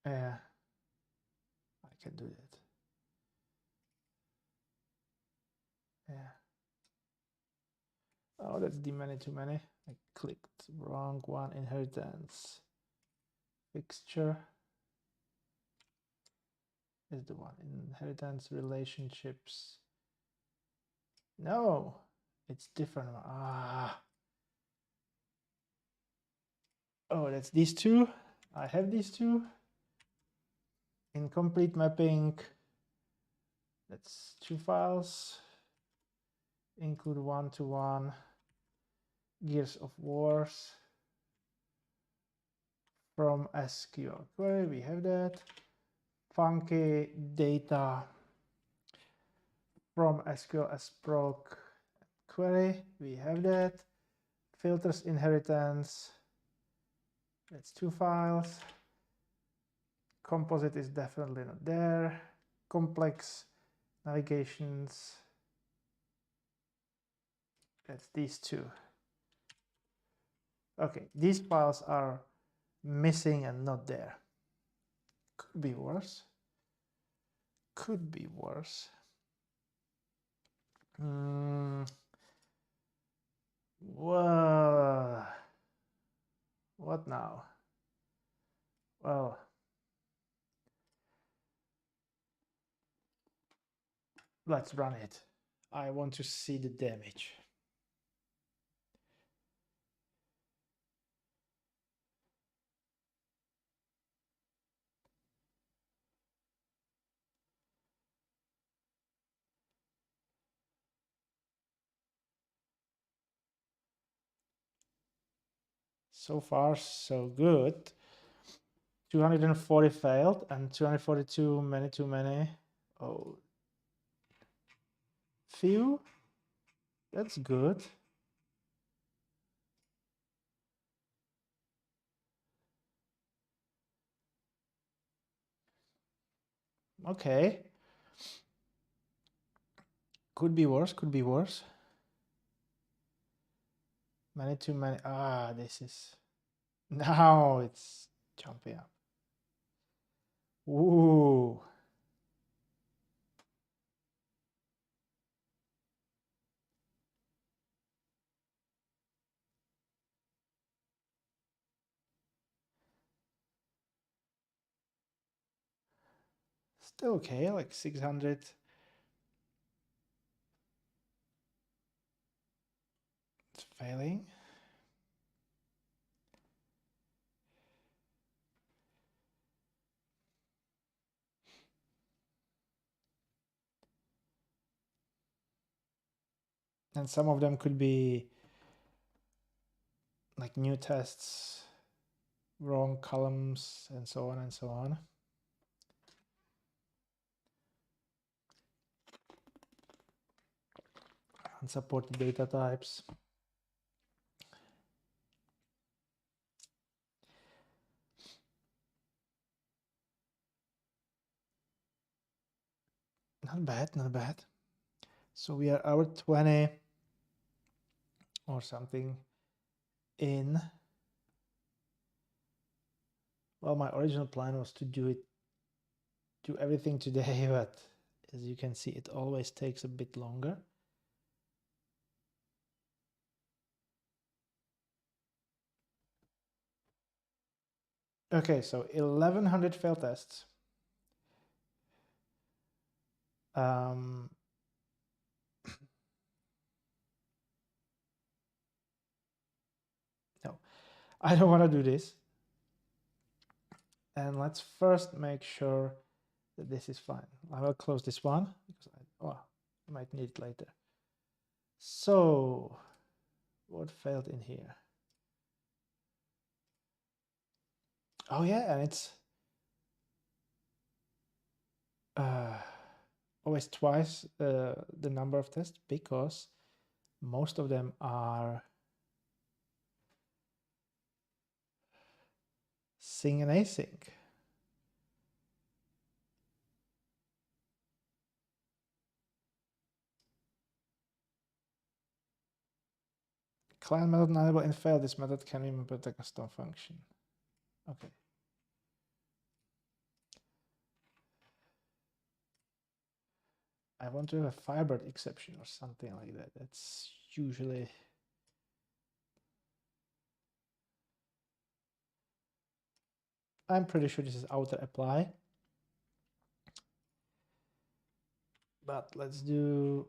Yeah, I can do that. Yeah. Oh, that's the many to many. I clicked wrong one. Inheritance fixture. is the one. Inheritance, relationships. No, it's different. Ah. Oh, that's these two. I have these two. Incomplete mapping. That's two files. Include one-to-one. Gears of Wars. From SQL query, we have that. Funky data from SQL sproc query, we have that. Filters inheritance, that's two files. Composite is definitely not there. Complex navigations, that's these two. Okay, these files are missing and not there. Could be worse. Could be worse. Whoa. What now? Well, let's run it. I want to see the damage. So far, so good. 240 failed and 242 many too many. Oh, few. That's good. Okay. Could be worse, could be worse. Many too many. Ah, this is... Now it's jumping up. Ooh. Still okay, like 600. It's failing. And some of them could be like new tests, wrong columns, and so on and so on. Unsupported data types. Not bad, not bad. So we are hour 20 or something in. Well, my original plan was to do everything today, but as you can see, it always takes a bit longer. Okay, so 1100 fail tests. No, I don't want to do this. And let's first make sure that this is fine. I will close this one because I might need it later. So what failed in here? Oh yeah, and it's always twice the number of tests because most of them are syn and async. Client method enable and fail. This method can be mapped to a custom function. Okay. I want to have a Firebird exception or something like that. That's usually... I'm pretty sure this is outer apply. but let's do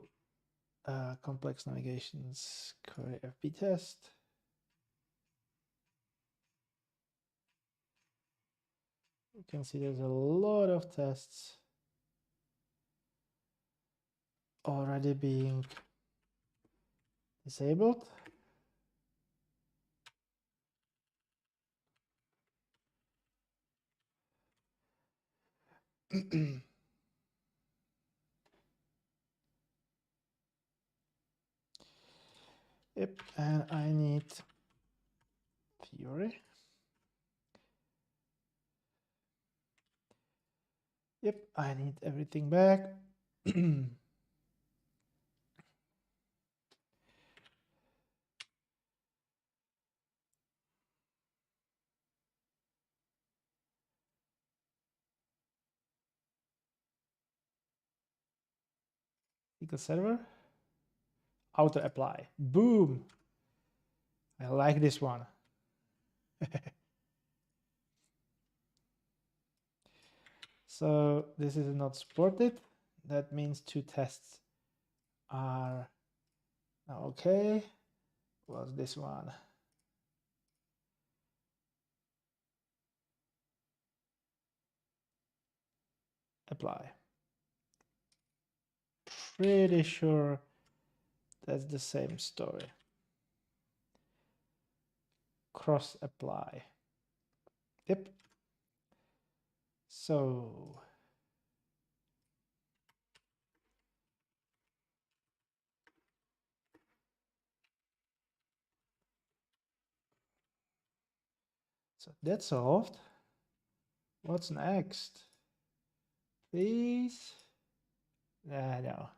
complex navigations query FP test. You can see there's a lot of tests already being disabled. Yep, and I need Fiori. Yep, I need everything back. SQL Server, auto apply. Boom. I like this one. So this is not supported. That means 2 tests are now okay. Was this one? Apply. Pretty sure that's the same story. Cross apply. Yep. So that's solved. What's next? Please? No.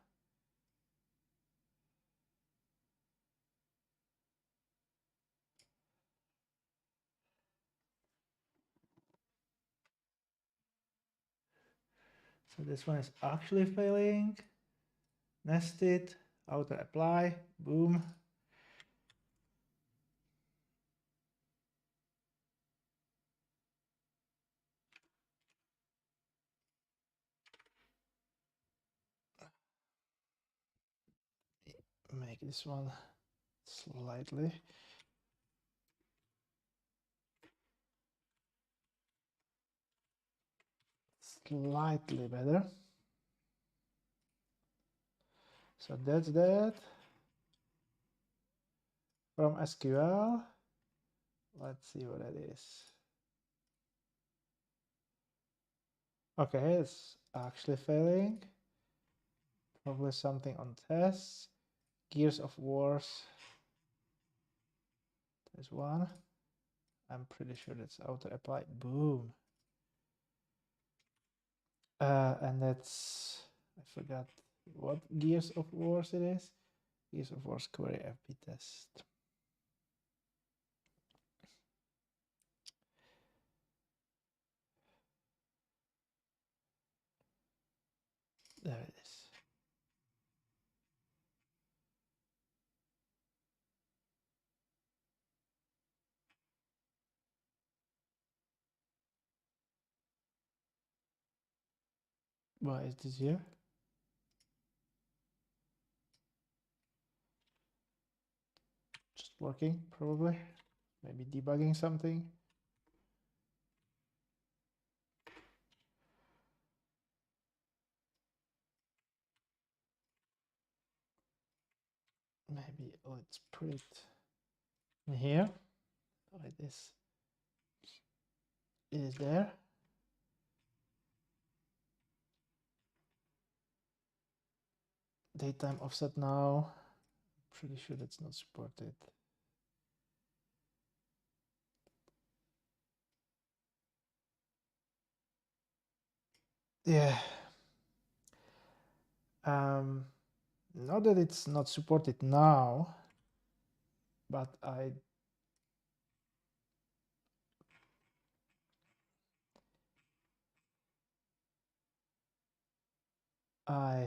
So this one is actually failing. Nested, auto apply, boom. Make this one slightly better. So that's that. From SQL, let's see what that is. Okay, it's actually failing. Probably something on tests. Gears of Wars. There's one. I'm pretty sure that's auto apply. Boom. And that's, I forgot what Gears of Wars it is. Gears of Wars query FP test. There it is. Why is this here? Just working, probably. Maybe debugging something. Maybe let's put it in here. Like this. It is there. Daytime offset now. Pretty sure that's not supported. Yeah. Not that it's not supported now, but I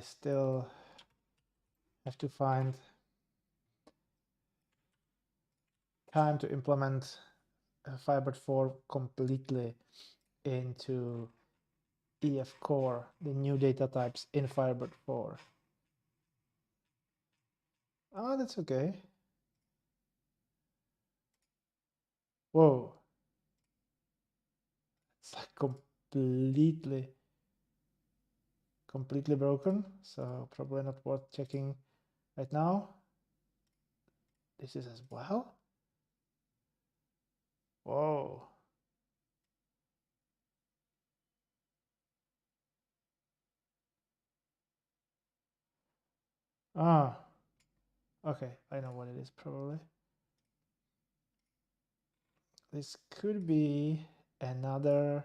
still have to find time to implement Firebird 4 completely into EF core, the new data types in Firebird 4. Oh, that's okay. Whoa. It's like completely broken, so probably not worth checking right now. This is as well. Whoa. Ah, okay, I know what it is probably. This could be another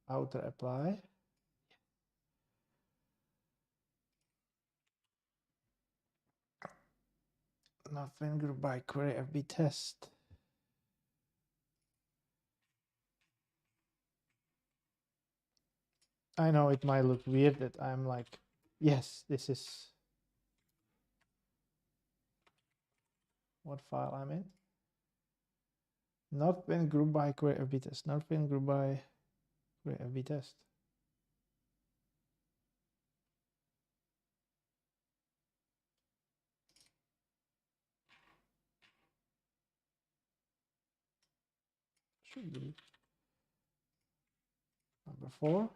outer apply. Nothing group by query FB test. I know it might look weird that I'm like, yes, this is what file I'm in. Not been group by query FB test. Not been group by query FB test. Should be number 4.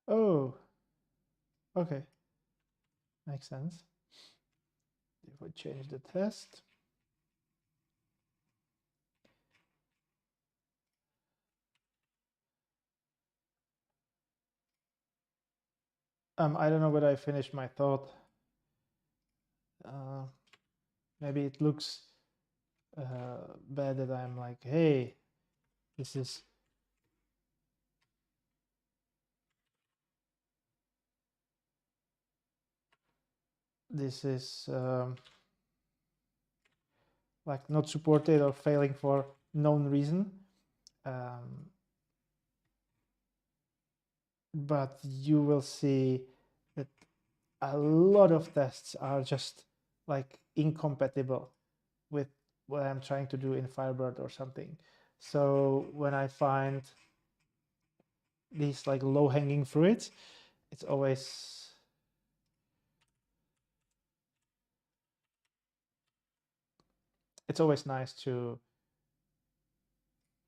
Oh, okay. Makes sense. If we change the test. I don't know whether I finished my thought. Maybe it looks bad that I'm like, hey, this is like not supported or failing for known reason. But you will see that a lot of tests are just like incompatible with what I'm trying to do in Firebird or something. So when I find these like low-hanging fruits, it's always nice to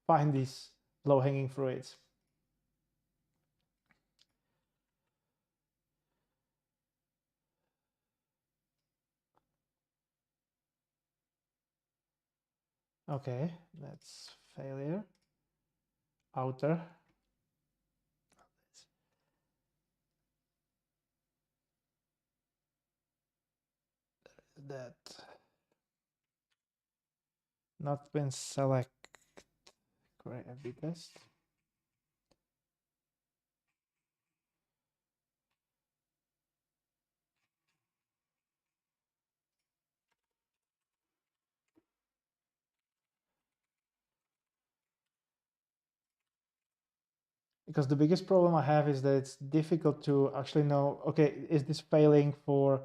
find these low-hanging fruits. Okay, that's failure. Outer. That not been select query FB test. Because the biggest problem I have is that it's difficult to actually know, okay, is this failing for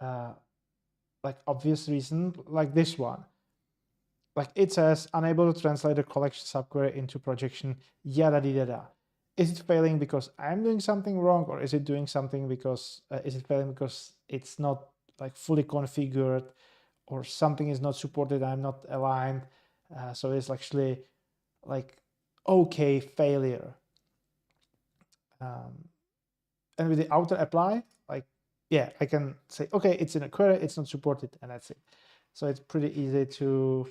like obvious reason, like this one? Like it says unable to translate the collection subquery into projection, yada yada. Is it failing because I'm doing something wrong, or is it doing something because is it failing because it's not like fully configured, or something is not supported, I'm not aligned, so it's actually like okay failure. And with the outer apply, like, yeah, I can say, okay, it's in a query, it's not supported, and that's it. So it's pretty easy to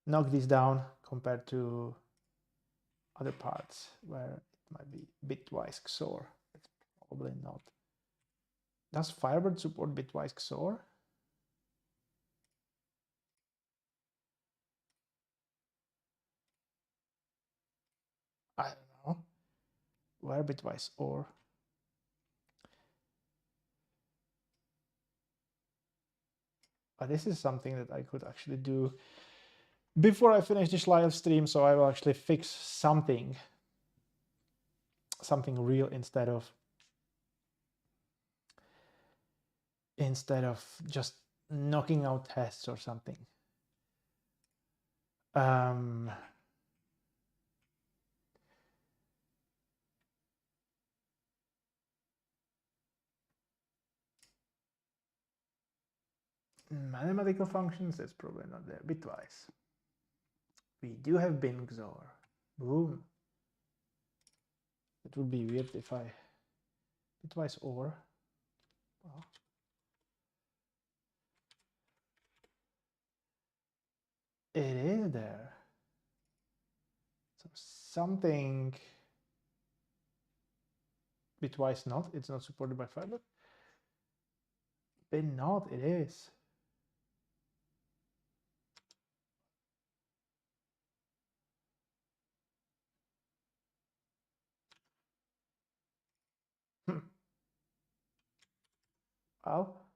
knock these down compared to other parts where it might be bitwise XOR. It's probably not. Does Firebird support bitwise XOR? where bitwise OR. But this is something that I could actually do before I finish this live stream, so I will actually fix something real instead of just knocking out tests or something. Mathematical functions, that's probably not there. Bitwise. We do have bin XOR. Boom. It would be weird if I bitwise OR. Well, it is there. So something bitwise not. It's not supported by Firebird. Bin not. It is. Well.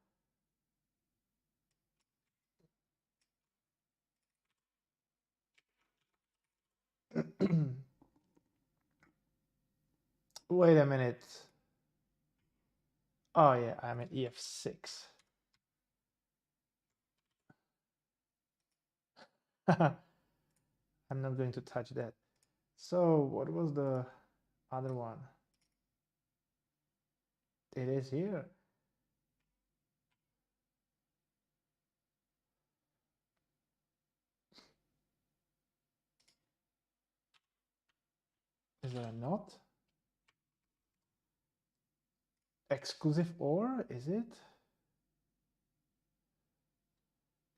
Wait a minute. Oh yeah, I'm at EF6. I'm not going to touch that. So what was the other one? It is here. Is there a not? Exclusive OR, is it?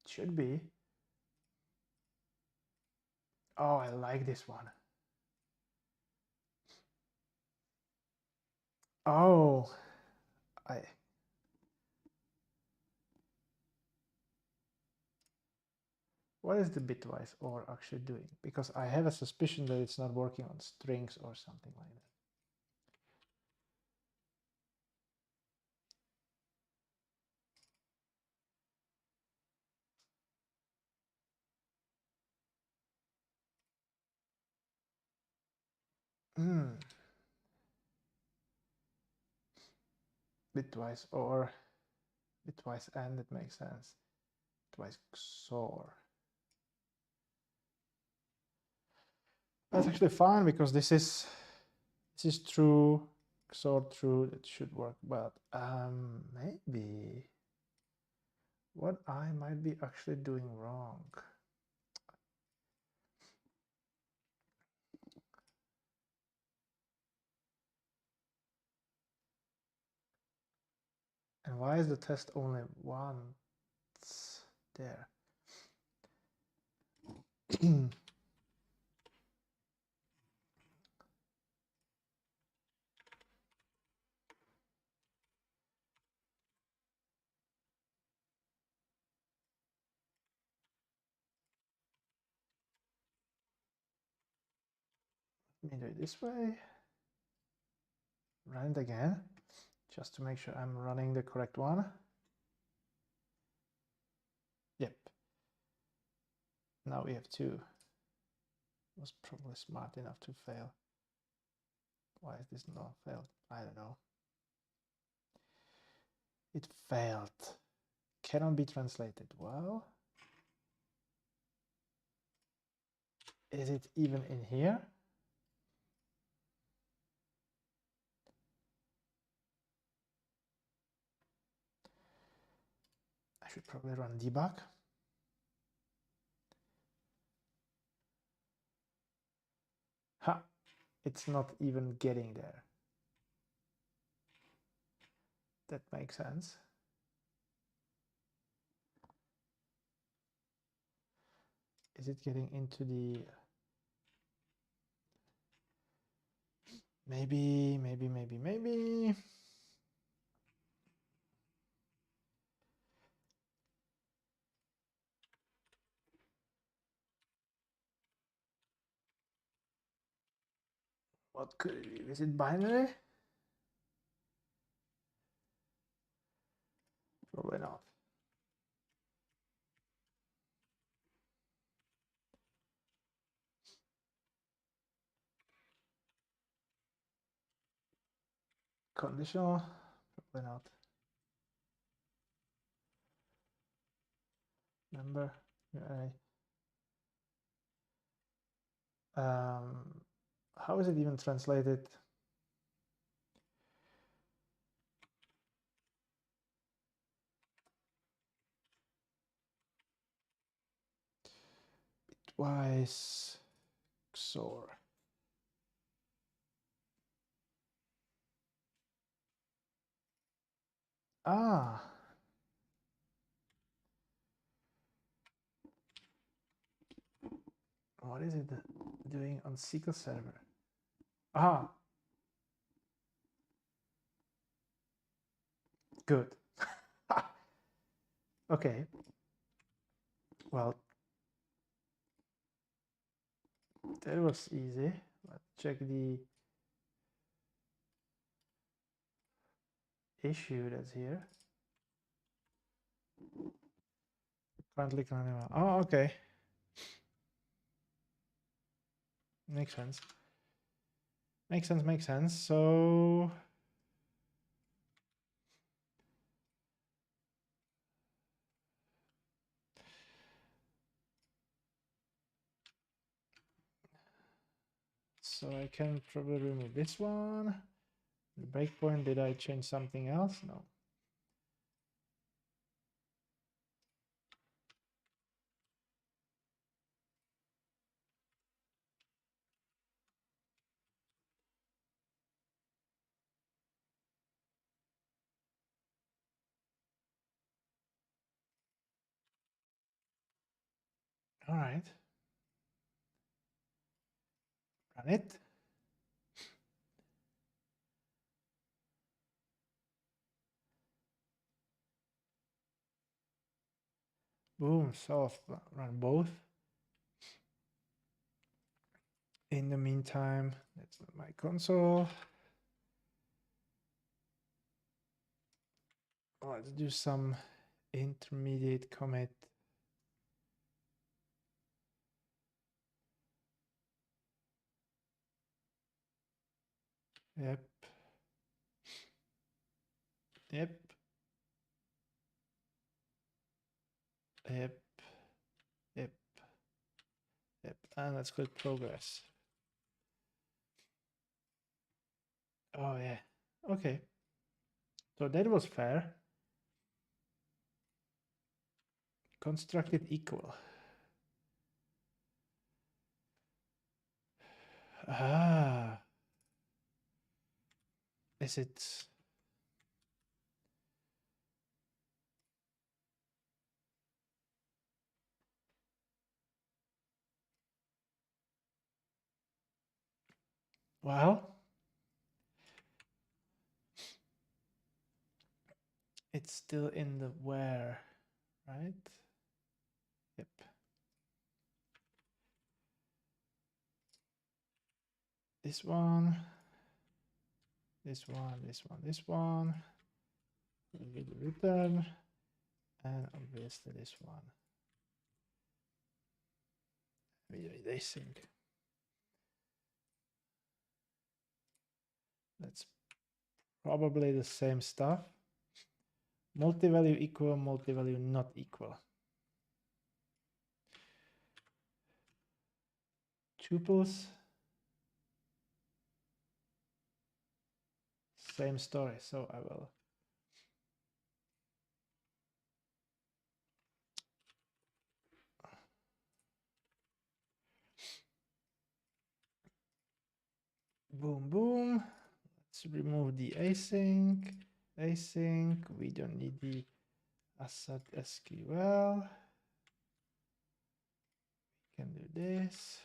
It should be. Oh, I like this one. Oh, what is the bitwise OR actually doing? Because I have a suspicion that it's not working on strings or something like that. Bitwise OR, bitwise AND, it makes sense. Bitwise XOR. That's actually fine because this is true, XOR true, it should work, but maybe what I might be actually doing wrong. And why is the test only once there? Let me do it this way. Run it again, just to make sure I'm running the correct one. Yep. Now we have two. Was probably smart enough to fail. Why is this not failed? I don't know. It failed. Cannot be translated. Well, is it even in here? I should probably run debug. Ha! It's not even getting there. That makes sense. Is it getting into the... Maybe. What could it be? Is it binary? Probably not. Conditional? Probably not. Number? How is it even translated? Bitwise XOR. Ah. What is it doing on SQL Server? Ah. Good. Okay. Well, that was easy. Let's check the issue that's here. Currently, oh, okay. Makes sense. Makes sense, makes sense. So I can probably remove this one. The breakpoint, did I change something else? No. All right. Run it. Boom, solved. Run both. In the meantime, that's not my console. Let's do some intermediate commit. Yep. Yep. Yep. Yep. Yep. And let's click progress. Oh, yeah. Okay. So that was fair. Constructed equal. Ah. Is it? Well, it's still in the where, right? Yep. This one, this one, this one, this one. With return, and obviously this one. With async. That's probably the same stuff. Multi-value equal, multi-value not equal. Tuples. Same story, so I will boom, boom. Let's remove the async. Async, we don't need the asset SQL. We can do this.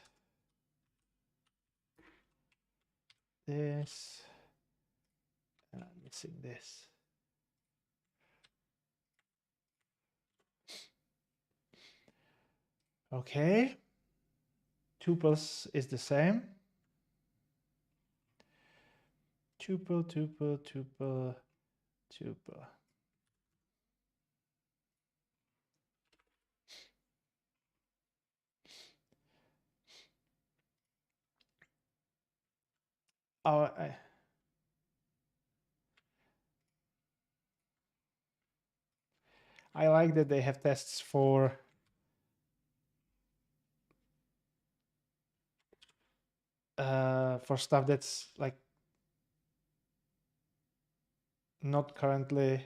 This. And I'm missing this. Okay. Tuples is the same. tuple, tuple, tuple, tuple. Oh, I like that they have tests for stuff that's like not currently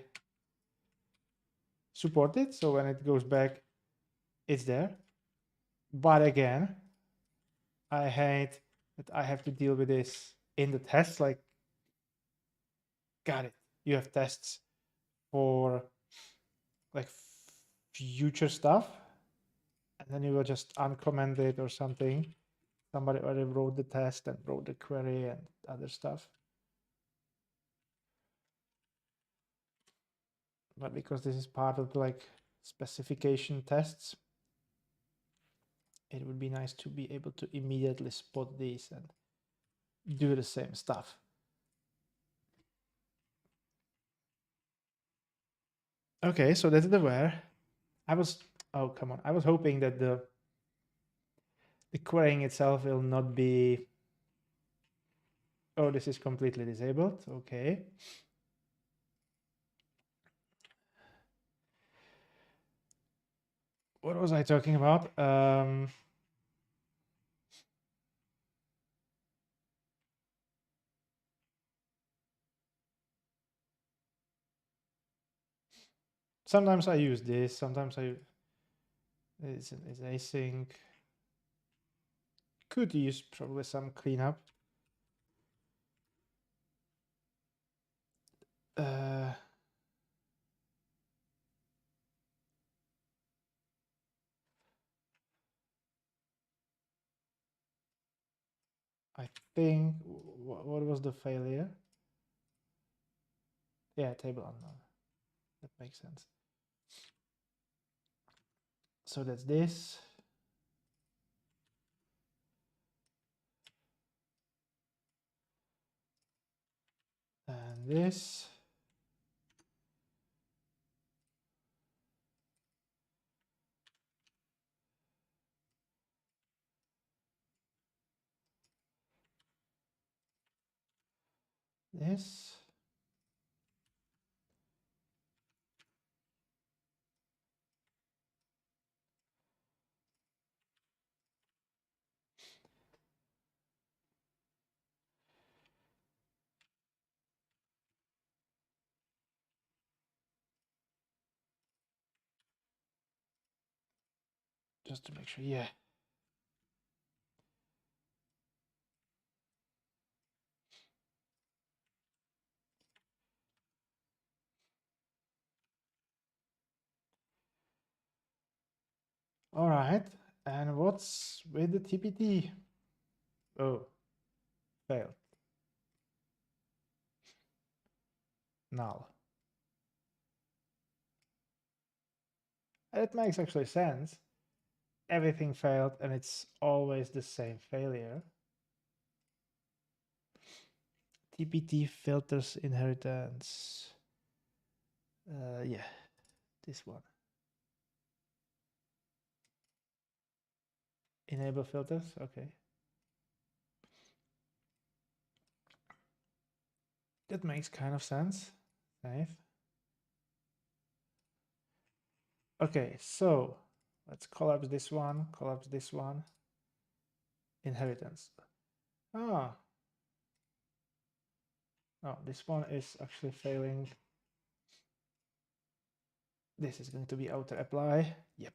supported. So when it goes back, it's there. But again, I hate that I have to deal with this in the test. Like, got it. You have tests for like future stuff, and then you will just uncomment it or something. Somebody already wrote the test and wrote the query and other stuff. But because this is part of the like specification tests, it would be nice to be able to immediately spot these and do the same stuff. Okay, so that's the where. Oh, come on. I was hoping that the querying itself will not be, oh, this is completely disabled. Okay. What was I talking about? Sometimes I use this. Sometimes it's async. Could use probably some cleanup. I think, what was the failure? Yeah, table unknown. That makes sense. So that's this. And this. This. Just to make sure, yeah. All right. And what's with the TPT? Oh, failed. Null. It makes actually sense. Everything failed and it's always the same failure. TPT filters inheritance. Yeah, this one. Enable filters, okay. That makes kind of sense. Nice. Okay, so let's collapse this one, collapse this one. Inheritance. Ah. Oh, this one is actually failing. This is going to be outer apply. Yep.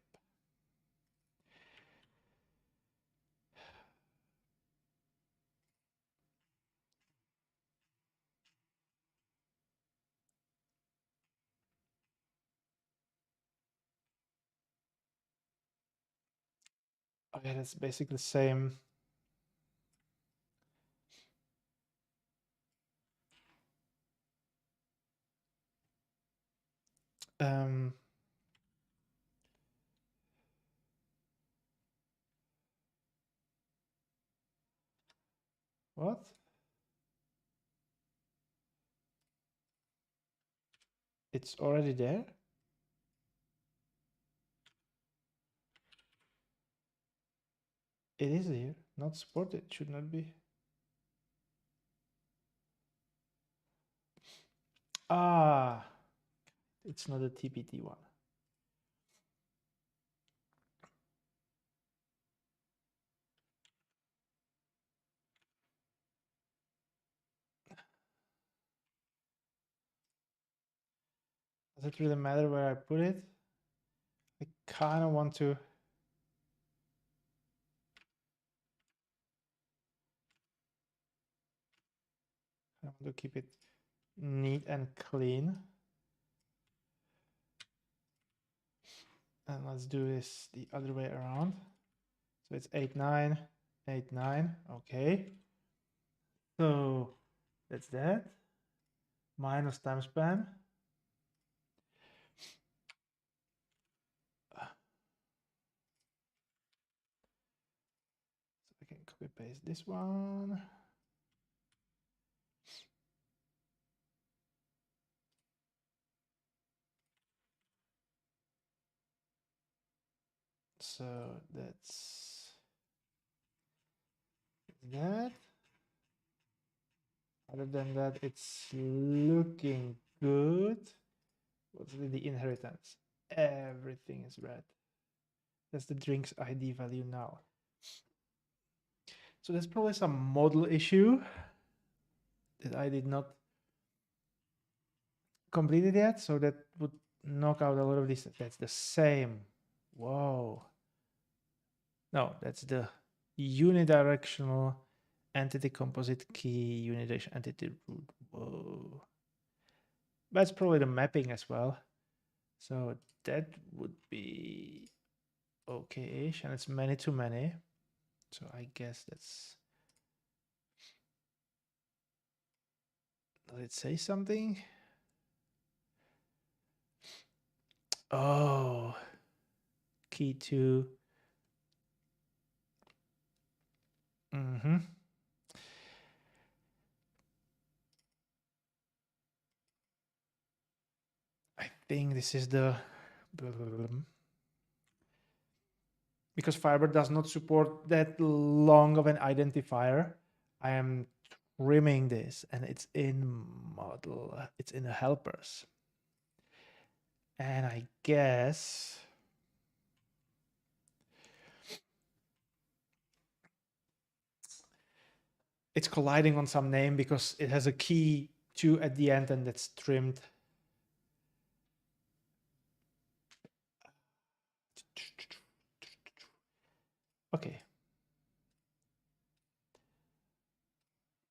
Okay, that's basically the same. What? It's already there. It is here, not supported, should not be. Ah, it's not a TPT one. Does it really matter where I put it? I kind of want to. I want to keep it neat and clean. And let's do this the other way around. So it's 8, 9, 8, 9. Okay. So that's that. Minus time span. So I can copy paste this one. So that's that. Other than that, it's looking good. What's the inheritance? Everything is red. That's the drinks ID value now. So there's probably some model issue that I did not complete it yet. So that would knock out a lot of this. That's the same. Whoa. No, that's the unidirectional entity composite key, unidirectional entity root. Whoa. That's probably the mapping as well. So that would be okay-ish, and it's many to many. So I guess that's. Does it say something? Oh, key to. Mm-hmm. I think this is the. Because Firebird does not support that long of an identifier, I am trimming this, and it's in model. It's in the helpers. And I guess it's colliding on some name because it has a key 2 at the end and that's trimmed. Okay.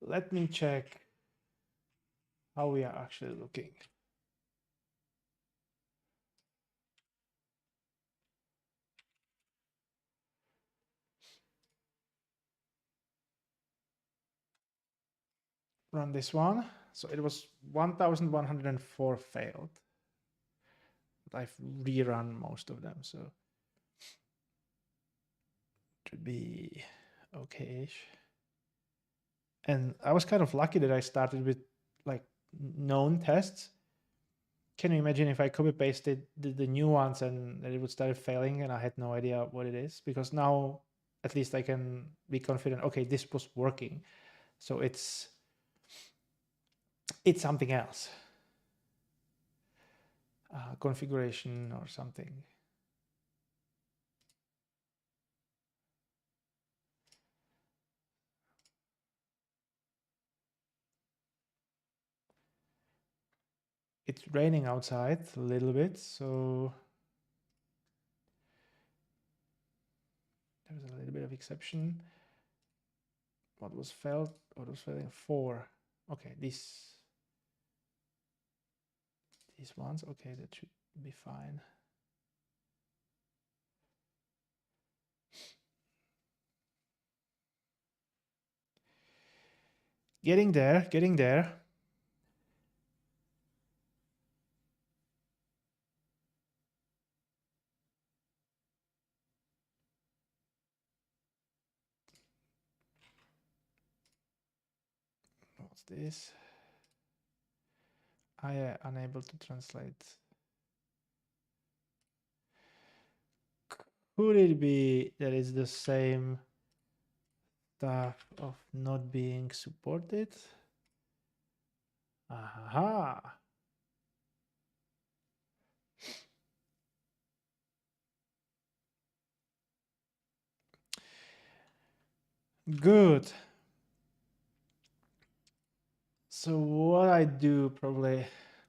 Let me check how we are actually looking. Run this one. So it was 1104 failed. But I've rerun most of them, so it should be okay-ish. And I was kind of lucky that I started with like known tests. Can you imagine if I copy pasted the new ones and it would start failing and I had no idea what it is? Because now at least I can be confident, okay, this was working. So it's something else. Configuration or something. It's raining outside a little bit, so there's a little bit of exception. What was failed? What was failing? 4. Okay, these ones. Okay, that should be fine. Getting there, getting there. What's this? I unable to translate. Could it be that it's the same stuff of not being supported? Aha. Good. So what I do probably,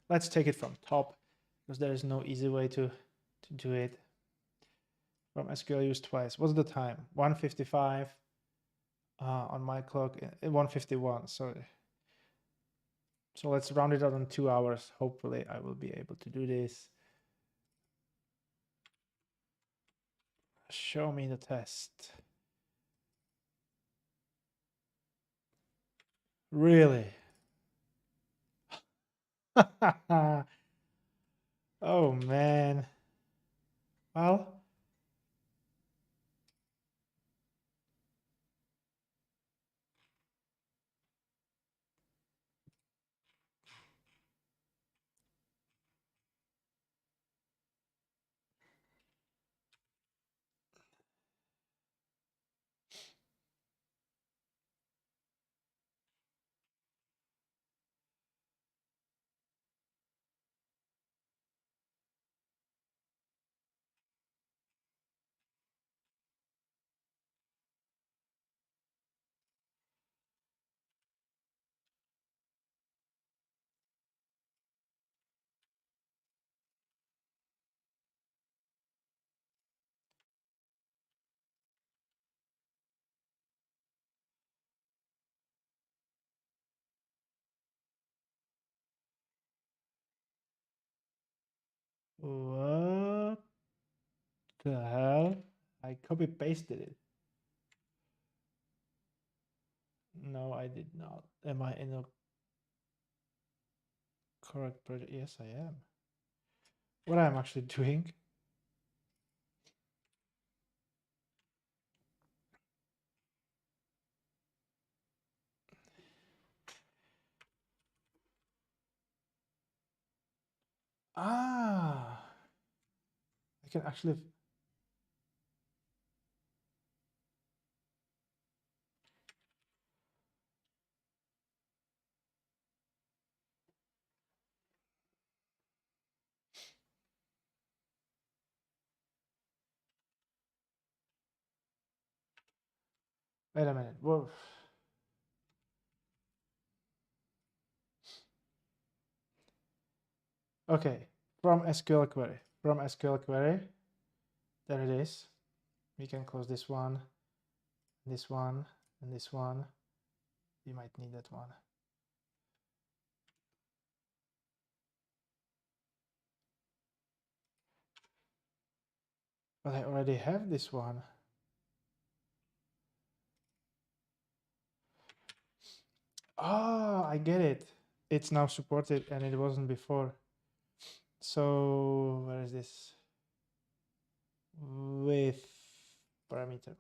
let's take it from top because there is no easy way to do it. From SQL use twice. What's the time? 1:55 on my clock. 1:51. Sorry. So let's round it out on 2 hours. Hopefully I will be able to do this. Show me the test. Really? Oh man. Well, what the hell? I copy pasted it. No, I did not. Am I in a correct project? Yes, I am. What I'm actually doing. Ah, I can actually. Wait a minute. Whoa. Okay, from SQL query. From SQL query. There it is. We can close this one, and this one. You might need that one. But I already have this one. Ah, I get it. It's now supported and it wasn't before. So where is this? With parameter.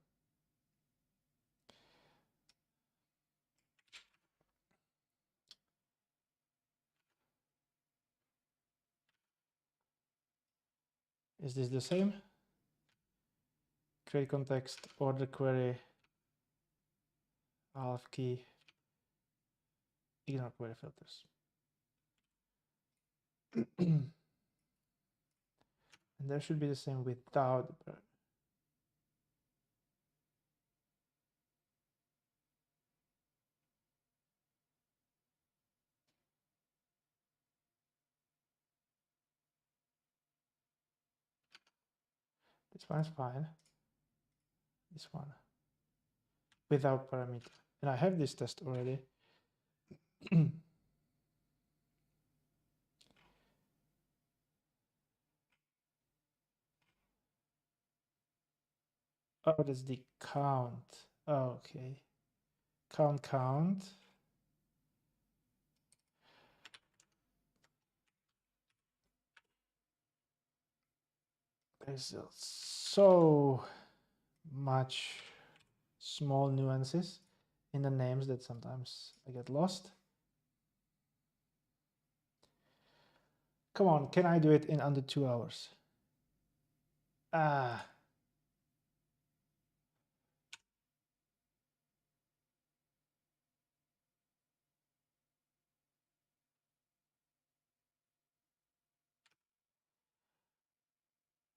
Is this the same? Create context, order query, half key, ignore query filters. And there should be the same without the parameter. This one is fine. This one without parameter. And I have this test already. Oh, that's the count. Oh, okay. Count. There's so much small nuances in the names that sometimes I get lost. Come on, can I do it in under 2 hours? Ah.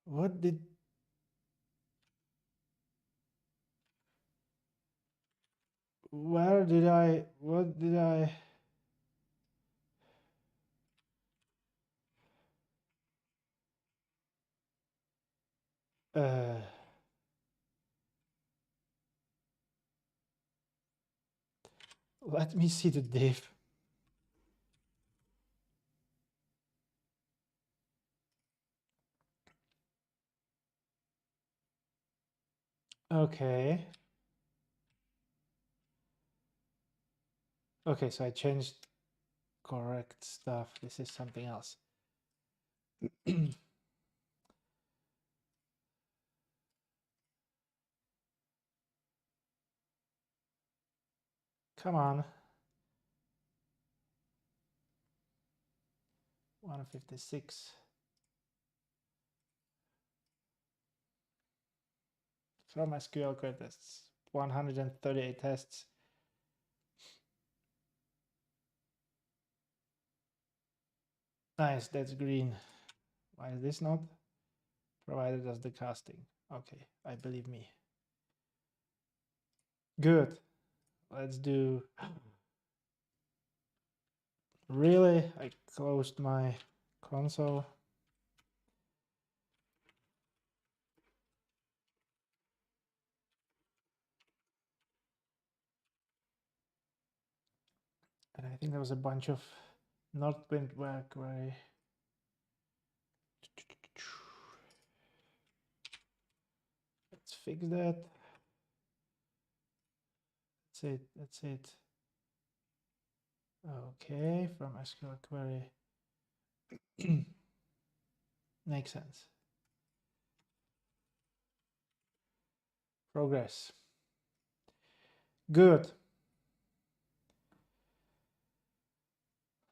Where did I, what did I? Let me see the div. Okay. Okay, so I changed correct stuff. This is something else. Come on. 156. From SQL query tests. 138 tests. Nice, that's green. Why is this not? Provided as the casting. Okay, I believe me. Good. Let's do. Really? I closed my console. And I think there was a bunch of Northwind query. Let's fix that. That's it. That's it. Okay, from SQL query. Makes sense. Progress. Good.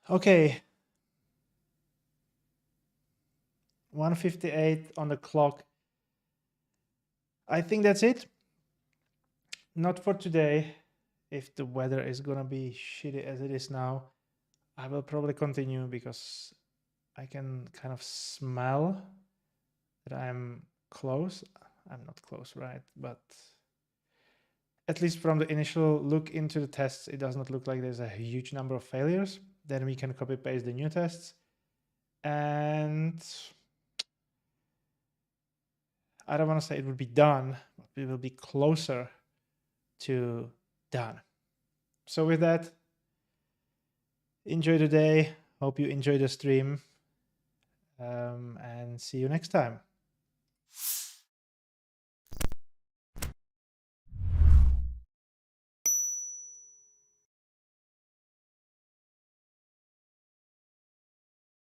Okay. 1:58 on the clock. I think that's it. Not for today. If the weather is gonna be shitty as it is now, I will probably continue because I can kind of smell that I'm close. I'm not close, right? But at least from the initial look into the tests, it does not look like there's a huge number of failures. Then we can copy paste the new tests. And I don't want to say it will be done, but we will be closer to done. So with that, enjoy the day. Hope you enjoy the stream. And see you next time.